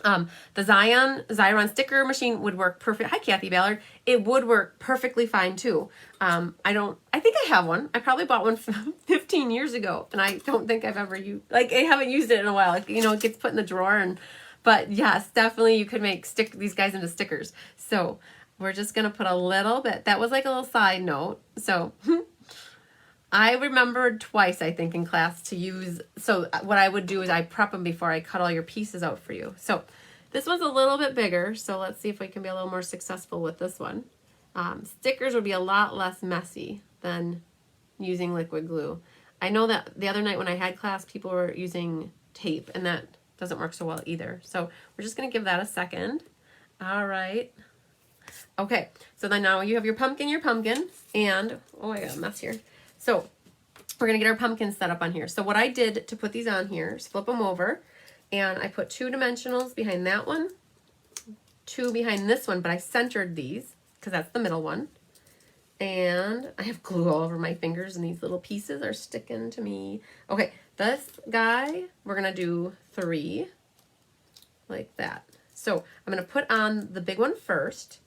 The Xyron sticker machine would work perfect. Hi, Kathy Ballard. It would work perfectly fine too. I think I have one. I probably bought one 15 years ago and I don't think I've ever used, I haven't used it in a while. Like, it gets put in the drawer but yes, definitely you could make these guys into stickers. So we're just going to put a little bit. That was like a little side note. So I remembered twice, I think, in class to use. So what I would do is I prep them before I cut all your pieces out for you. So this one's a little bit bigger. So let's see if we can be a little more successful with this one. Stickers would be a lot less messy than using liquid glue. I know that the other night when I had class, people were using tape and that doesn't work so well either. So we're just going to give that a second. All right. Okay. So then now you have your pumpkin, and, oh, I got a mess here. So we're going to get our pumpkins set up on here. So what I did to put these on here is flip them over, and I put 2 dimensionals behind that one, 2 behind this one, but I centered these because that's the middle one. And I have glue all over my fingers and these little pieces are sticking to me. Okay, this guy, we're going to do 3 like that. So I'm going to put on the big one first,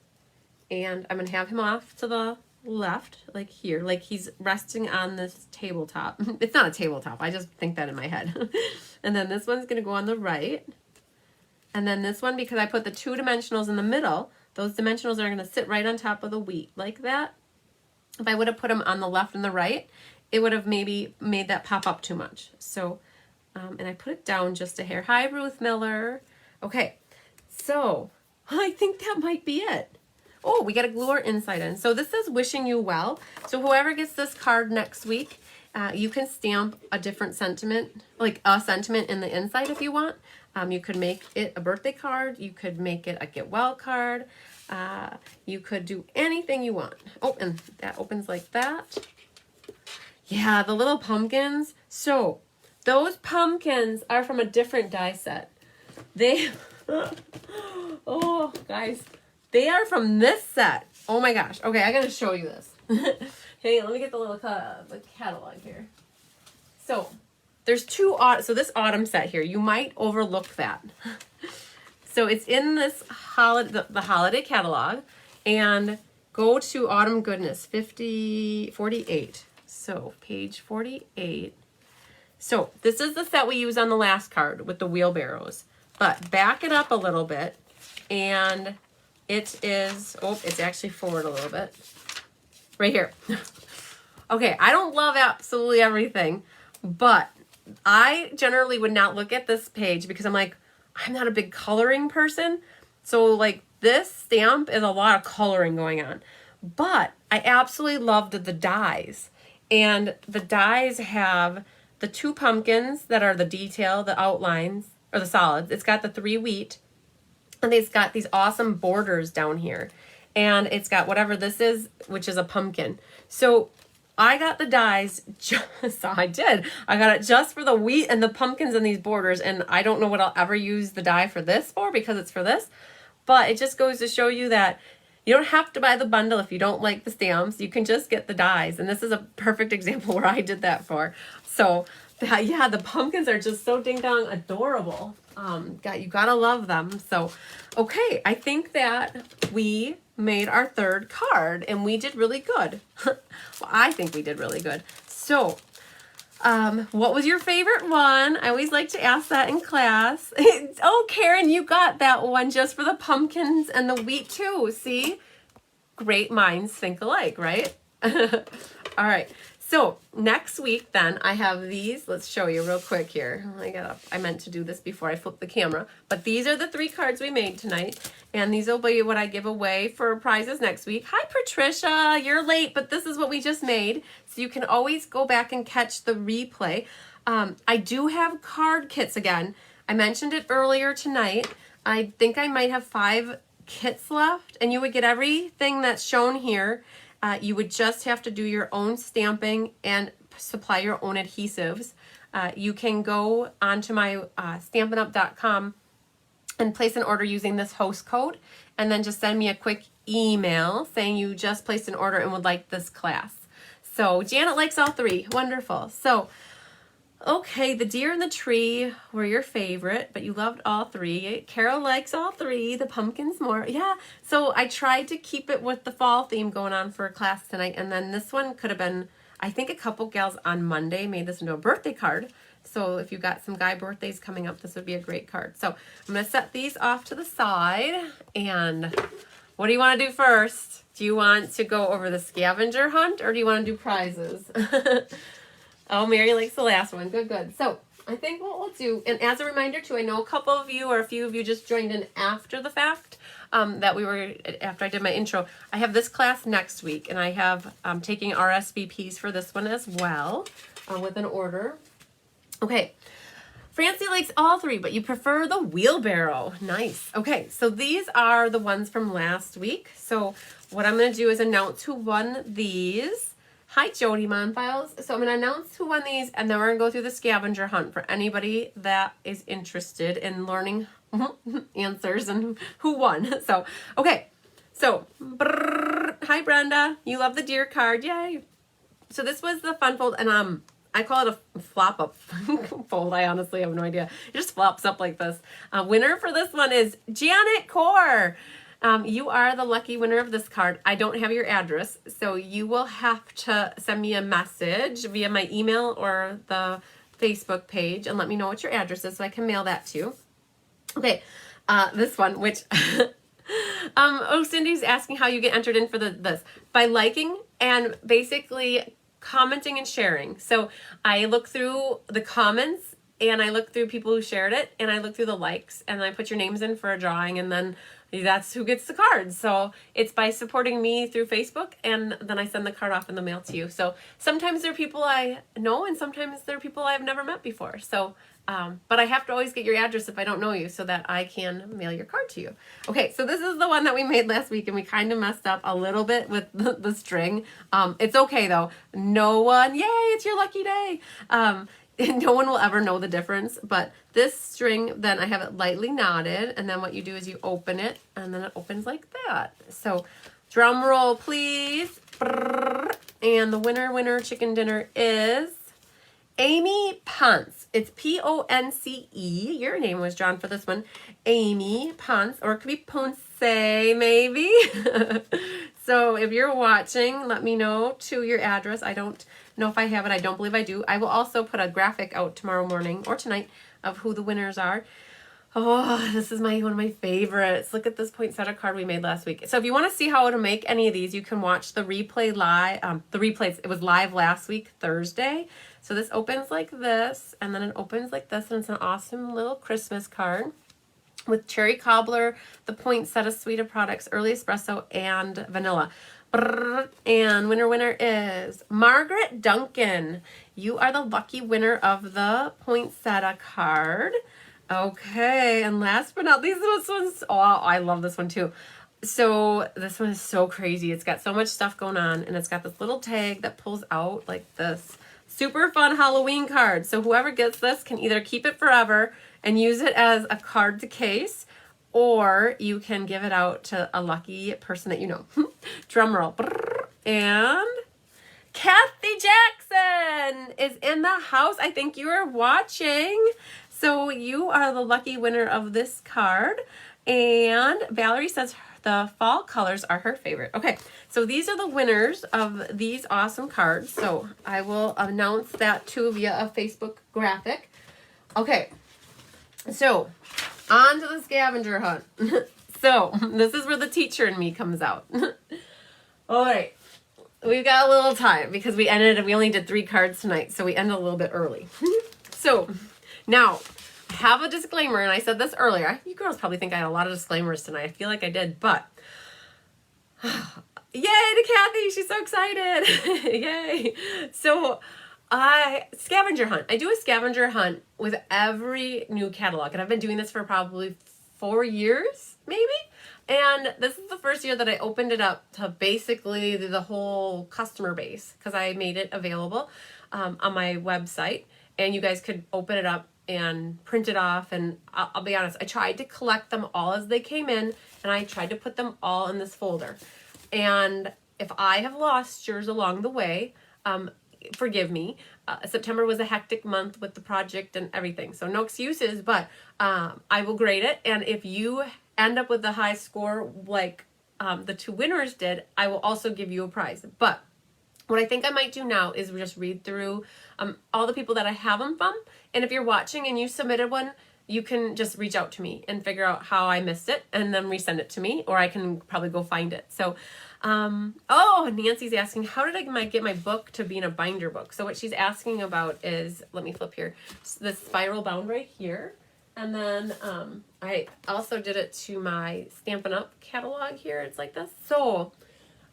and I'm going to have him off to the left, like here, like he's resting on this tabletop. It's not a tabletop, I just think that in my head. And then this one's going to go on the right. And then this one, because I put the 2 dimensionals in the middle, those dimensionals are going to sit right on top of the wheat, like that. If I would have put them on the left and the right, it would have maybe made that pop up too much. So, and I put it down just a hair. Hi, Ruth Miller. Okay, so I think that might be it. Oh, we got to glue our inside in. So this is wishing you well. So whoever gets this card next week, you can stamp a different sentiment, like a sentiment in the inside if you want. You could make it a birthday card. You could make it a get well card. You could do anything you want. Oh, and that opens like that. Yeah, the little pumpkins. So those pumpkins are from a different die set. They, oh, guys, they are from this set. Oh my gosh. Okay, I gotta show you this. Hey, let me get the little the catalog here. So there's 2, so this autumn set here, you might overlook that. So it's in this the holiday catalog, and go to Autumn Goodness 48. So page 48. So this is the set we use on the last card with the wheelbarrows, but back it up a little bit, and it is, oh, it's actually forward a little bit. Right here. Okay, I don't love absolutely everything, but I generally would not look at this page because I'm like, I'm not a big coloring person. So like this stamp is a lot of coloring going on. But I absolutely loved the dies. And the dies have the 2 pumpkins that are the detail, the outlines, or the solids. It's got the 3 wheat. And it's got these awesome borders down here. and it's got whatever this is, which is a pumpkin. So I got the dies I got it just for the wheat and the pumpkins and these borders, and I don't know what I'll ever use the die for this for because it's for this, but it just goes to show you that you don't have to buy the bundle if you don't like the stamps. You can just get the dies, and this is a perfect example where I did that for. So yeah, the pumpkins are just so ding dong adorable. You gotta love them. So, okay, I think that we made our third card and we did really good. Well, I think we did really good. So, what was your favorite one? I always like to ask that in class. Oh, Karen, you got that one just for the pumpkins and the wheat too. See? Great minds think alike, right? All right. So next week then I have these. Let's show you real quick here. I meant to do this before I flipped the camera, but these are the 3 cards we made tonight, and these will be what I give away for prizes next week. Hi Patricia, you're late, but this is what we just made, so you can always go back and catch the replay. I do have card kits again. I mentioned it earlier tonight. I think I might have 5 kits left, and you would get everything that's shown here. You would just have to do your own stamping and supply your own adhesives. You can go onto my stampinup.com and place an order using this host code, and then just send me a quick email saying you just placed an order and would like this class. So Janet likes all 3. Wonderful. So, okay, the deer and the tree were your favorite, but you loved all 3. Carol likes all 3. The pumpkins more. Yeah, so I tried to keep it with the fall theme going on for class tonight, and then this one could have been, I think a couple gals on Monday made this into a birthday card. So if you got some guy birthdays coming up, this would be a great card. So I'm going to set these off to the side, and what do you want to do first? Do you want to go over the scavenger hunt, or do you want to do prizes? Oh, Mary likes the last one. Good, good. So I think what we'll do, and as a reminder too, I know a couple of you or a few of you just joined in after the fact, after I did my intro. I have this class next week, and I have taking RSVPs for this one as well with an order. Okay. Francie likes all 3, but you prefer the wheelbarrow. Nice. Okay, so these are the ones from last week. So what I'm going to do is announce who won these. Hi, Jody Monfiles. So I'm going to announce who won these, and then we're going to go through the scavenger hunt for anybody that is interested in learning answers and who won. So, okay. So, hi, Brenda. You love the deer card. Yay. So this was the fun fold, and I call it a flop up fold. I honestly have no idea. It just flops up like this. Winner for this one is Janet Core. You are the lucky winner of this card. I don't have your address, so you will have to send me a message via my email or the Facebook page and let me know what your address is so I can mail that to you. Okay, this one, which, Cindy's asking how you get entered in for this. By liking and basically commenting and sharing. So I look through the comments, and I look through people who shared it, and I look through the likes, and I put your names in for a drawing, and then that's who gets the card. So it's by supporting me through Facebook, and then I send the card off in the mail to you. So sometimes there are people I know, and sometimes there are people I've never met before. So, but I have to always get your address if I don't know you so that I can mail your card to you. Okay, so this is the one that we made last week, and we kind of messed up a little bit with the string. It's okay though. No one, yay, it's your lucky day. No one will ever know the difference, but this string, then I have it lightly knotted, and then what you do is you open it, and then it opens like that. So drum roll, please. And the winner chicken dinner is Amy Ponce. It's Ponce. Your name was drawn for this one. Amy Ponce, or it could be Ponce maybe. So if you're watching, let me know to your address. I don't know if I have it. I don't believe I do. I will also put a graphic out tomorrow morning or tonight of who the winners are. Oh, this is one of my favorites. Look at this poinsettia card we made last week. So if you want to see how to make any of these, you can watch the replay live. It was live last week, Thursday. So this opens like this, and then it opens like this, and it's an awesome little Christmas card with cherry cobbler, the poinsettia suite of products, early espresso, and vanilla. And winner is Margaret Duncan. You are the lucky winner of the poinsettia card. Okay, and last but not least, this one's, oh, I love this one too. So this one is so crazy. It's got so much stuff going on, and it's got this little tag that pulls out like this super fun Halloween card. So whoever gets this can either keep it forever and use it as a card to case, or you can give it out to a lucky person that you know. Drum roll. And Kathy Jackson is in the house. I think you are watching. So you are the lucky winner of this card. And Valerie says the fall colors are her favorite. Okay, so these are the winners of these awesome cards. So I will announce that too via a Facebook graphic. Okay, so on to the scavenger hunt. So this is where the teacher in me comes out. All right, we've got a little time because we only did 3 cards tonight, so we ended a little bit early. So now, I have a disclaimer, and I said this earlier. You girls probably think I had a lot of disclaimers tonight. I feel like I did, but yay to Kathy. She's so excited. Yay. So scavenger hunt. I do a scavenger hunt with every new catalog, and I've been doing this for probably 4 years, maybe. And this is the first year that I opened it up to basically the whole customer base, because I made it available on my website, and you guys could open it up and print it off. And I'll be honest, I tried to collect them all as they came in, and I tried to put them all in this folder. And if I have lost yours along the way, forgive me. September was a hectic month with the project and everything, so no excuses, but I will grade it. And if you end up with the high score like the 2 winners did, I will also give you a prize. But what I think I might do now is just read through all the people that I have them from. And if you're watching and you submitted one, you can just reach out to me and figure out how I missed it and then resend it to me, or I can probably go find it. So, oh, Nancy's asking, how did I get my book to being a binder book? So what she's asking about is, let me flip here, the spiral bound right here. And then I also did it to my Stampin' Up! Catalog here. It's like this. So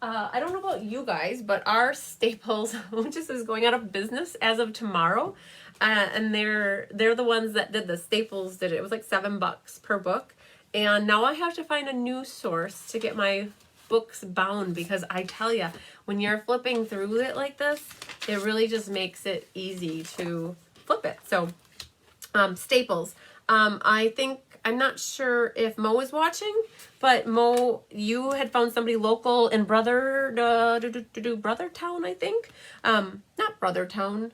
I don't know about you guys, but our Staples just is going out of business as of tomorrow. And they're the ones that did the Staples did it. It was like $7 per book. And now I have to find a new source to get my books bound, because I tell you, when you're flipping through it like this, it really just makes it easy to flip it. So Staples. I think, I'm not sure if Mo is watching, but Mo, you had found somebody local in Brothertown, I think. Not Brothertown.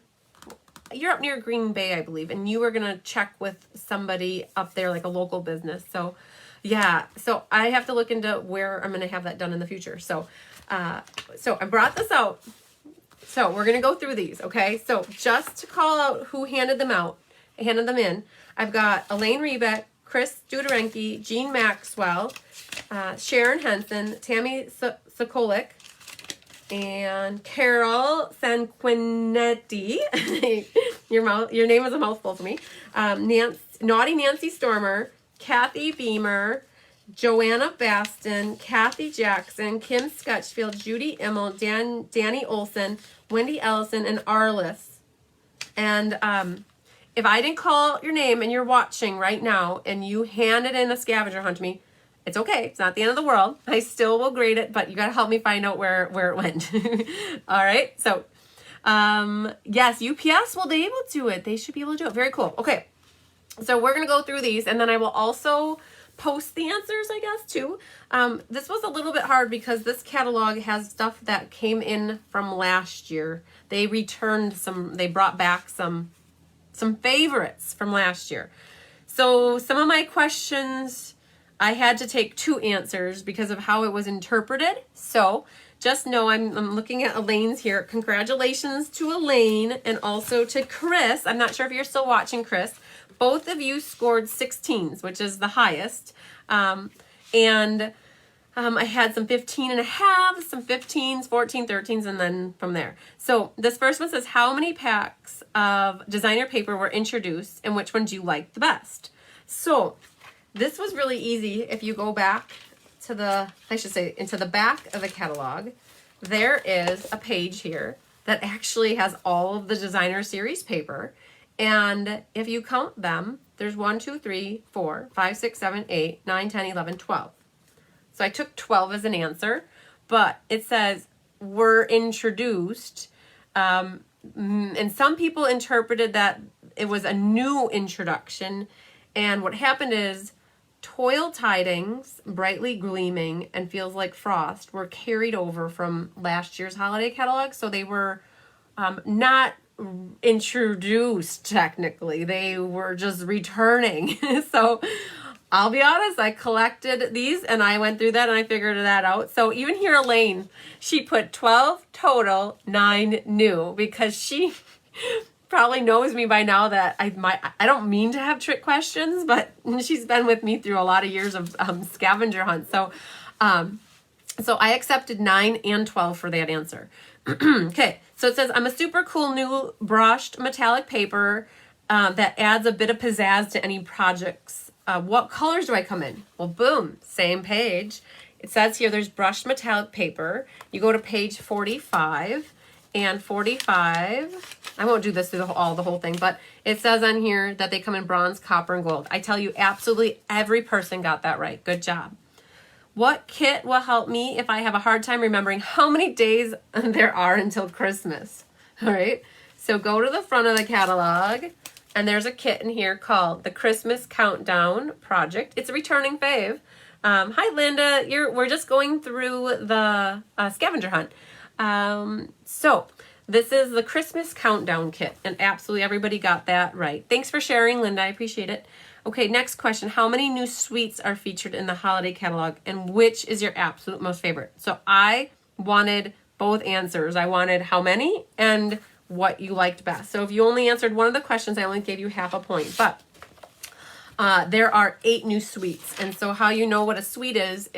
You're up near Green Bay, I believe, and you were going to check with somebody up there, like a local business. So, yeah, so I have to look into where I'm going to have that done in the future. So, so I brought this out. So we're going to go through these, okay? So just to call out who handed them in, I've got Elaine Rebeck, Chris Duderenke, Jean Maxwell, Sharon Henson, Tammy Sokolik, and Carol Sanquinetti. Your name is a mouthful for me. Naughty Nancy Stormer, Kathy Beamer, Joanna Baston, Kathy Jackson, Kim Scutchfield, Judy Immel, Danny Olson, Wendy Ellison, and Arliss. And if I didn't call your name and you're watching right now and you handed in a scavenger hunt to me, it's okay. It's not the end of the world. I still will grade it, but you got to help me find out where it went. All right. So, yes, UPS will be able to do it. They should be able to do it. Very cool. Okay. So we're going to go through these, and then I will also post the answers, I guess, too. This was a little bit hard because this catalog has stuff that came in from last year. They returned they brought back some favorites from last year. So some of my questions, I had to take 2 answers because of how it was interpreted. So just know I'm looking at Elaine's here. Congratulations to Elaine and also to Chris. I'm not sure if you're still watching, Chris. Both of you scored 16s, which is the highest. I had some 15 and a half, some 15s, 14, 13s, and then from there. So this first one says, how many packs of designer paper were introduced and which one do you like the best? So this was really easy. If you go back to into the back of the catalog, there is a page here that actually has all of the designer series paper. And if you count them, there's 1, 2, 3, 4, 5, 6, 7, 8, 9, 10, 11, 12. So I took 12 as an answer, but it says were introduced. And some people interpreted that it was a new introduction. And what happened is toil tidings, brightly gleaming, and feels like frost were carried over from last year's holiday catalog. So they were not introduced technically. They were just returning. So I'll be honest, I collected these and I went through that and I figured that out. So even here, Elaine, she put 12 total, 9 new, because she probably knows me by now that I don't mean to have trick questions, but she's been with me through a lot of years of scavenger hunts. So I accepted 9 and 12 for that answer. Okay, so it says, I'm a super cool new brushed metallic paper that adds a bit of pizzazz to any projects. What colors do I come in? Well, boom, same page. It says here there's brushed metallic paper. You go to page 45, and 45, I won't do this through the whole thing, but it says on here that they come in bronze, copper, and gold. I tell you, absolutely every person got that right. Good job. What kit will help me if I have a hard time remembering how many days there are until Christmas? All right, so go to the front of the catalog, and there's a kit in here called the Christmas Countdown Project. It's a returning fave. Hi, Linda. We're just going through the scavenger hunt. So this is the Christmas Countdown Kit, and absolutely everybody got that right. Thanks for sharing, Linda. I appreciate it. Okay, next question. How many new sweets are featured in the holiday catalog, and which is your absolute most favorite? So I wanted both answers. I wanted how many and what you liked best. So if you only answered one of the questions, I only gave you half a point. But there are 8 new sweets. And so how you know what a sweet is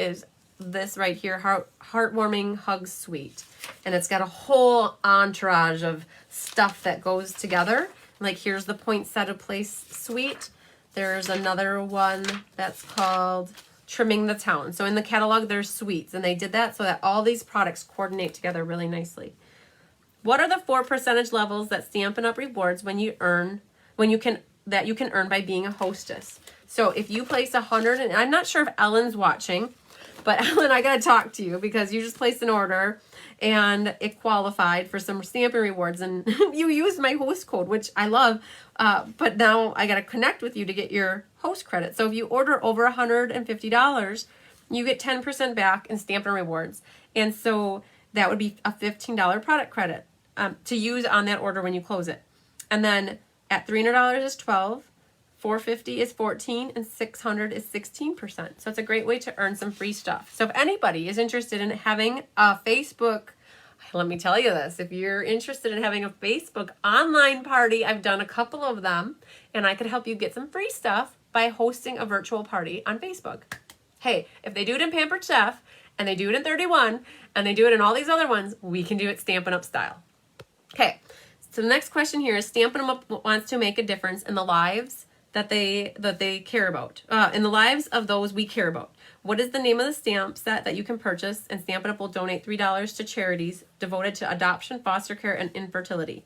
this right here, Heartwarming Hug Sweet. And it's got a whole entourage of stuff that goes together. Like here's the Poinsettia Place Sweet. There's another one that's called Trimming the Town. So in the catalog, there's sweets. And they did that so that all these products coordinate together really nicely. What are the 4 percentage levels that Stampin' Up! Rewards you can earn by being a hostess? So if you place 100, and I'm not sure if Ellen's watching, but Ellen, I gotta talk to you because you just placed an order and it qualified for some Stampin' Rewards, and you used my host code, which I love, but now I gotta connect with you to get your host credit. So if you order over $150, you get 10% back in Stampin' Rewards, and so that would be a $15 product credit to use on that order when you close it. And then at $300 is 12, $450 is 14, and $600 is 16%. So it's a great way to earn some free stuff. So if anybody is interested in having a Facebook, let me tell you this, if you're interested in having a Facebook online party, I've done a couple of them, and I could help you get some free stuff by hosting a virtual party on Facebook. Hey, if they do it in Pampered Chef, and they do it in 31, and they do it in all these other ones, we can do it Stampin' Up! Style. Okay, so the next question here is Stampin' Up! Wants to make a difference in the lives that they care about, in the lives of those we care about. What is the name of the stamp set that you can purchase, and Stampin' Up! Will donate $3 to charities devoted to adoption, foster care, and infertility?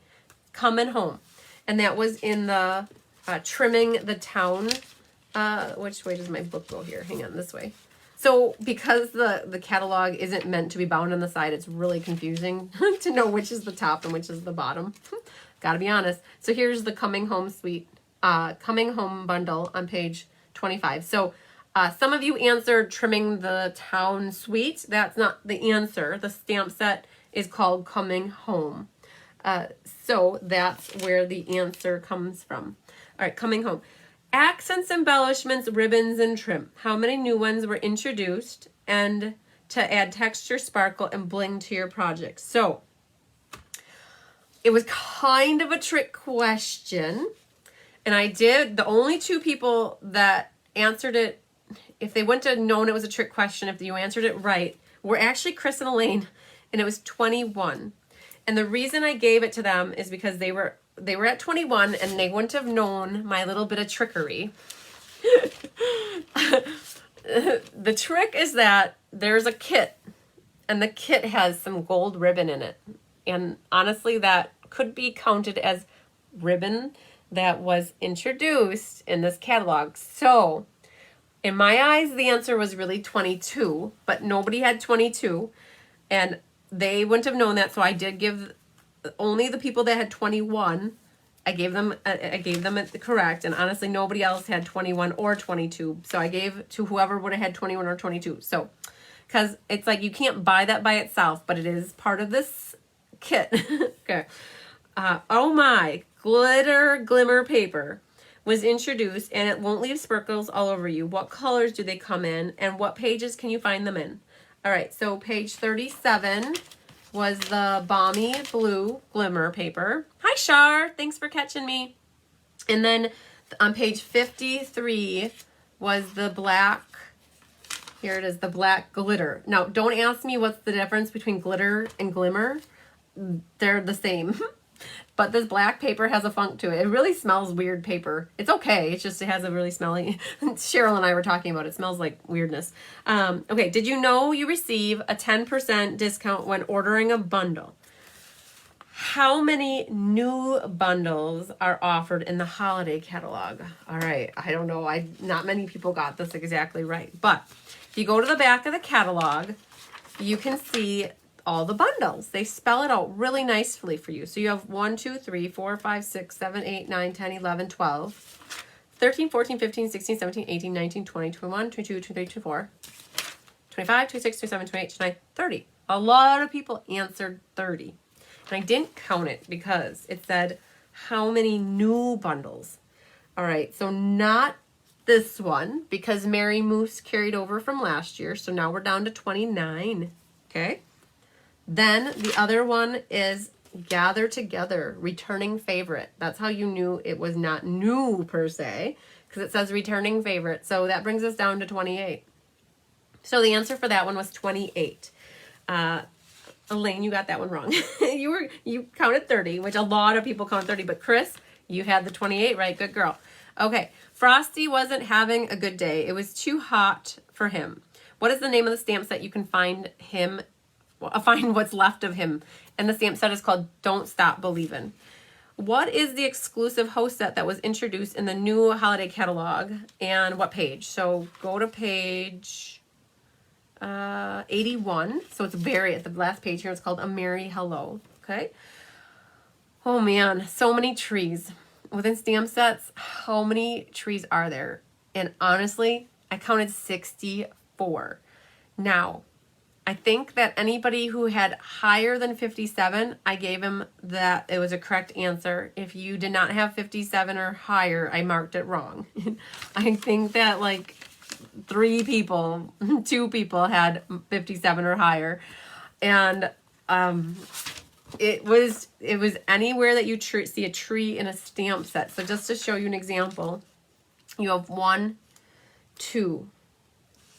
Coming Home. And that was in the Trimming the Town. Which way does my book go here? Hang on, this way. So because the catalog isn't meant to be bound on the side, it's really confusing to know which is the top and which is the bottom. Gotta be honest. So here's the Coming Home Suite, Coming Home bundle on page 25. So some of you answered Trimming the Town Suite. That's not the answer. The stamp set is called Coming Home. So that's where the answer comes from. All right, Coming Home. Accents, embellishments, ribbons, and trim. How many new ones were introduced and to add texture, sparkle, and bling to your project? So it was kind of a trick question. And the only 2 people that answered it, if they wouldn't have known it was a trick question, if you answered it right, were actually Chris and Elaine, and it was 21. And the reason I gave it to them is because they were at 21 and they wouldn't have known my little bit of trickery. The trick is that there's a kit, and the kit has some gold ribbon in it. And honestly, that could be counted as ribbon that was introduced in this catalog. So In my eyes, the answer was really 22, but nobody had 22, and they wouldn't have known that, so I did give only the people that had 21. I gave them it correct, and honestly, nobody else had 21 or 22, so I gave to whoever would have had 21 or 22. So, because it's like you can't buy that by itself, but it is part of this kit. Okay. Oh my, glitter glimmer paper was introduced, and it won't leave sparkles all over you. What colors do they come in, and what pages can you find them in? All right, so page 37 was the Balmy Blue Glimmer paper. Hi, Shar. Thanks for catching me. And then on page 53 was the black, here it is, the black glitter. Now, don't ask me what's the difference between glitter and glimmer. They're the same. But this black paper has a funk to it. It really smells weird paper. It's okay. It's just, it has a really smelly, Cheryl and I were talking about it. It smells like weirdness. Okay, did you know you receive a 10% discount when ordering a bundle? How many new bundles are offered in the holiday catalog? All right, I don't know. Not many people got this exactly right. But if you go to the back of the catalog, you can see all the bundles. They spell it out really nicely for you. So you have 1, 2, 3, 4, 5, 6, 7, 8, 9, 10, 11, 12, 13, 14, 15, 16, 17, 18, 19, 20, 21, 22, 23, 24, 25, 26, 27, 28, 29, 30. A lot of people answered 30. And I didn't count it because it said how many new bundles. All right, so not this one because Mary Moose carried over from last year. So now we're down to 29. Okay. Then the other one is Gather Together, returning favorite. That's how you knew it was not new per se, because it says returning favorite. So that brings us down to 28. So the answer for that one was 28. Elaine, you got that one wrong. You counted 30, which a lot of people count 30, but Chris, you had the 28 right. Good girl. Okay, Frosty wasn't having a good day. It was too hot for him. What is the name of the stamp set you can find what's left of him? And the stamp set is called Don't Stop Believin'. What is the exclusive host set that was introduced in the new holiday catalog, and what page? So go to page 81. So it's very at the last page here. It's called A Merry Hello. Okay. Oh man, so many trees within stamp sets. How many trees are there? And honestly, I counted 64. Now, I think that anybody who had higher than 57, I gave him that it was a correct answer. If you did not have 57 or higher, I marked it wrong. I think that like 2 people had 57 or higher. And it was anywhere that you see a tree in a stamp set. So just to show you an example, you have 1, 2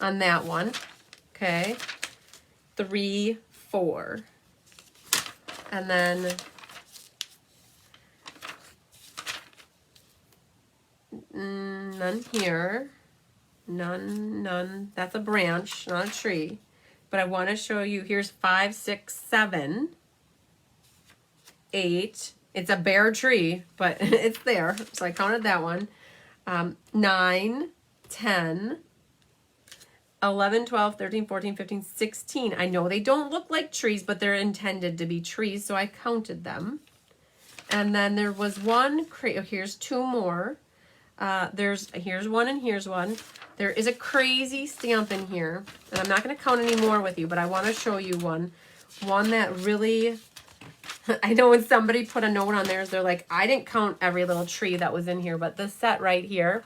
on that one. Okay. 3, 4, and then none here, none. That's a branch, not a tree. But I want to show you. Here's 5, 6, 7, 8. It's a bare tree, but it's there. So I counted that one. 9, 10. 11, 12, 13, 14, 15, 16. I know they don't look like trees, but they're intended to be trees, so I counted them. And then there was one, here's 2 more. Here's one and here's one. There is a crazy stamp in here, and I'm not going to count any more with you, but I want to show you one that really, I know when somebody put a note on theirs, they're like, I didn't count every little tree that was in here, but this set right here,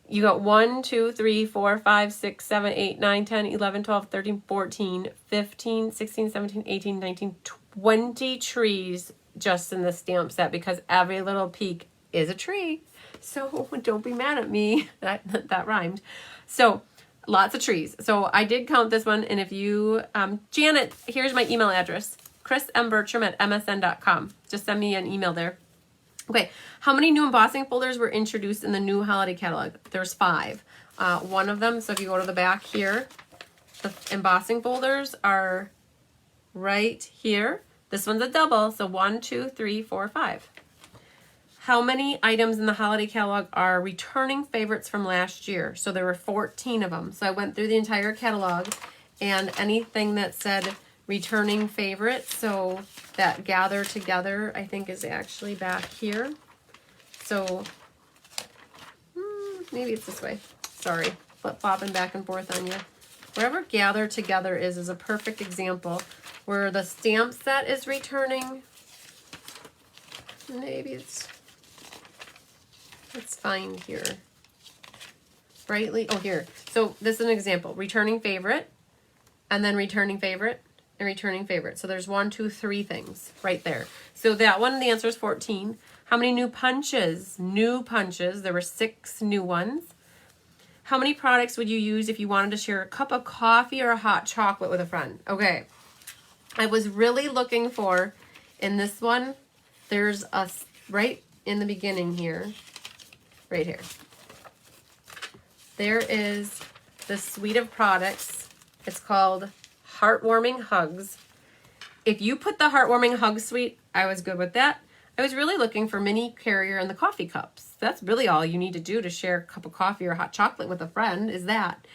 you got 1, 2, 3, 4, 5, 6, 7, 8, 9, 10, 11, 12, 13, 14, 15, 16, 17, 18, 19, 20 trees just in the stamp set because every little peak is a tree. So don't be mad at me. That rhymed. So lots of trees. So I did count this one. And if you, Janet, here's my email address, chrismbertram@msn.com. Just send me an email there. Okay, how many new embossing folders were introduced in the new holiday catalog? There's 5. One of them, so if you go to the back here, the embossing folders are right here. This one's a double, so 1, 2, 3, 4, 5. how many items in the holiday catalog are returning favorites from last year? So there were 14 of them. So I went through the entire catalog, and anything that said returning favorites, so that gather together, I think is actually back here. So maybe it's this way. Sorry, flip-flopping back and forth on you. Wherever gather together is a perfect example where the stamp set is returning. Maybe let's find here. Brightly, oh here. So this is an example. Returning favorite, and then returning favorite, and returning favorite. So there's 1, 2, 3 things right there. So that one, the answer is 14. How many new punches? New punches. There were 6 new ones. How many products would you use if you wanted to share a cup of coffee or a hot chocolate with a friend? Okay. I was really looking for, in this one, there's a, right in the beginning here, right here. There is the suite of products. It's called Heartwarming Hugs. If you put the Heartwarming Hug suite, I was good with that. I was really looking for mini carrier and the coffee cups. That's really all you need to do to share a cup of coffee or hot chocolate with a friend is that.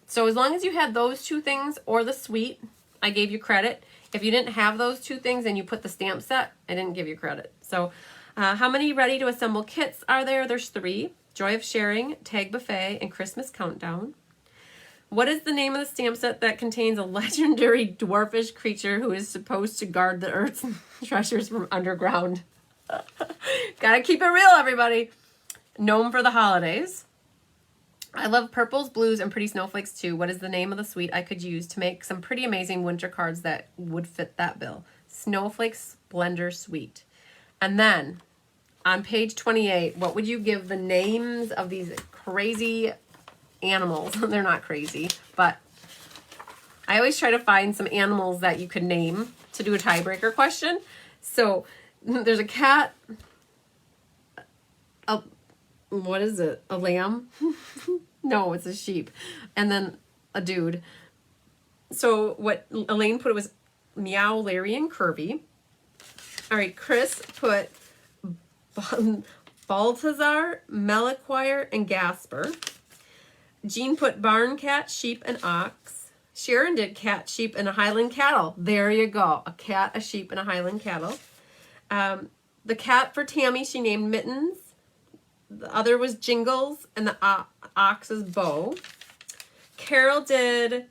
So as long as you had those 2 things or the suite, I gave you credit. If you didn't have those 2 things and you put the stamp set, I didn't give you credit. So how many ready to assemble kits are there? There's 3. Joy of Sharing, Tag Buffet, and Christmas Countdown. What is the name of the stamp set that contains a legendary dwarfish creature who is supposed to guard the Earth's treasures from underground? Gotta keep it real, everybody. Gnome for the Holidays. I love purples, blues, and pretty snowflakes too. What is the name of the suite I could use to make some pretty amazing winter cards that would fit that bill? Snowflakes Blender Suite. And then on page 28, what would you give the names of these crazy animals? They're not crazy, but I always try to find some animals that you could name to do a tiebreaker question. So there's a cat, what is it? A lamb? No, it's a sheep. And then a dude. So what Elaine put was Meow, Larry, and Kirby. All right, Chris put Baltazar, Meliquire, and Gasper. Jean put barn cat, sheep, and ox. Sharon did cat, sheep, and a Highland cattle. There you go. A cat, a sheep, and a Highland cattle. The cat for Tammy, she named Mittens. The other was Jingles, and the ox is Bo. Carol did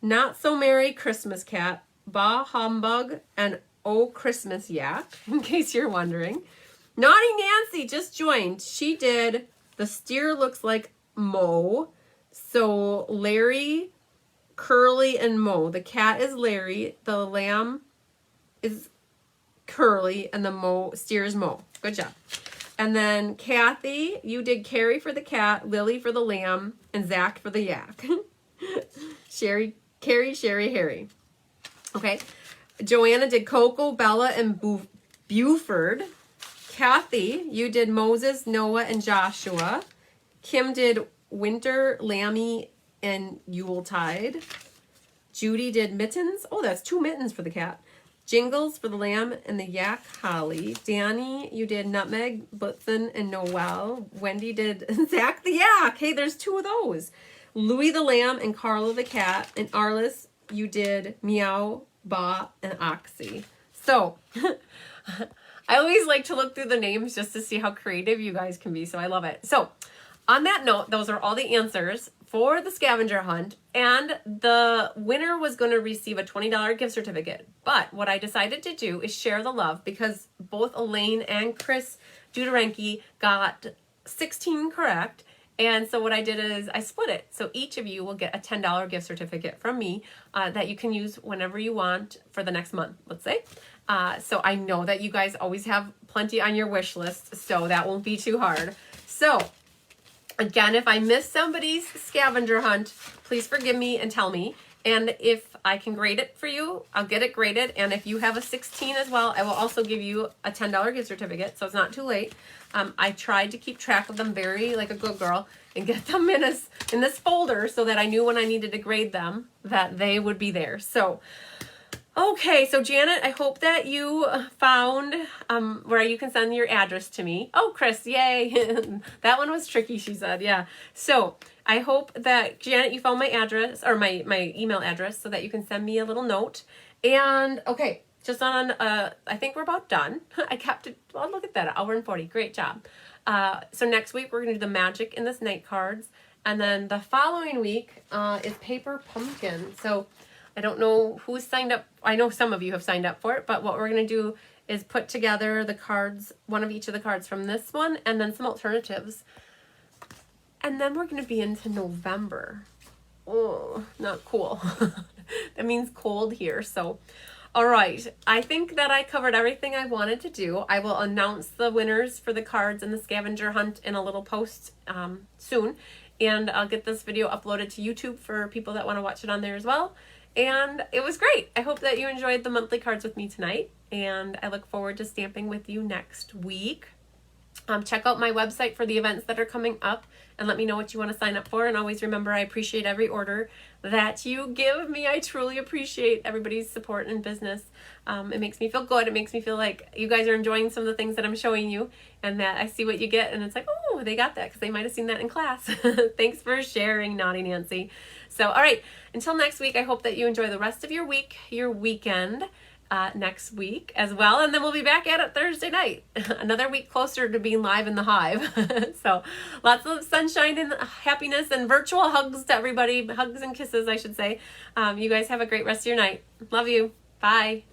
Not So Merry Christmas Cat, Bah Humbug, and Oh Christmas Yak, in case you're wondering. Naughty Nancy just joined. She did The Steer Looks Like Mo. So Larry, Curly, and Mo. The cat is Larry, the lamb is Curly, and the steer is Mo. Good job. And then Kathy, you did Carrie for the cat, Lily for the lamb, and Zach for the yak. Carrie, Sherry, Harry. Okay. Joanna did Coco, Bella, and Buford. Kathy, you did Moses, Noah, and Joshua. Kim did Winter, Lammy, and Yuletide. Judy did Mittens. Oh, that's 2 mittens for the cat. Jingles for the lamb and the yak, Holly. Danny, you did Nutmeg, Blitzen, and Noel. Wendy did Zach the yak. Hey, there's 2 of those. Louie the lamb and Carla the cat. And Arliss, you did Meow, Ba, and Oxy. So, I always like to look through the names just to see how creative you guys can be. So I love it. So, on that note, those are all the answers for the scavenger hunt, and the winner was going to receive a $20 gift certificate. But what I decided to do is share the love, because both Elaine and Chris Dudarenki got 16 correct. And so what I did is I split it. So each of you will get a $10 gift certificate from me that you can use whenever you want for the next month, let's say. So I know that you guys always have plenty on your wish list, so that won't be too hard. So again, if I miss somebody's scavenger hunt, please forgive me and tell me. And if I can grade it for you, I'll get it graded. And if you have a 16 as well, I will also give you a $10 gift certificate, so it's not too late. I tried to keep track of them very like a good girl and get them in this folder so that I knew when I needed to grade them that they would be there. So Okay, so Janet, I hope that you found where you can send your address to me. Oh, Chris, yay. That one was tricky, she said. Yeah. So I hope that, Janet, you found my address or my email address so that you can send me a little note. And okay, just on, I think we're about done. I kept it, well, look at that, 1 hour and 40. Great job. So next week, we're going to do the Magic in This Night cards. And then the following week is Paper Pumpkin. So I don't know who's signed up. I know some of you have signed up for it, but what we're going to do is put together the cards, one of each of the cards from this one, and then some alternatives. And then we're going to be into November. Oh, not cool. That means cold here. So, all right. I think that I covered everything I wanted to do. I will announce the winners for the cards and the scavenger hunt in a little post soon. And I'll get this video uploaded to YouTube for people that want to watch it on there as well. And it was great. I hope that you enjoyed the monthly cards with me tonight. And I look forward to stamping with you next week. Check out my website for the events that are coming up and let me know what you want to sign up for. And always remember, I appreciate every order that you give me. I truly appreciate everybody's support in business. It makes me feel good. It makes me feel like you guys are enjoying some of the things that I'm showing you and that I see what you get. And it's like, oh, they got that because they might have seen that in class. Thanks for sharing, Naughty Nancy. So, all right, until next week, I hope that you enjoy the rest of your week, your weekend. Next week as well, and then we'll be back at it Thursday night. Another week closer to being live in the hive. So lots of sunshine and happiness and virtual hugs to everybody, hugs and kisses I should say. You guys have a great rest of your night. Love you. Bye.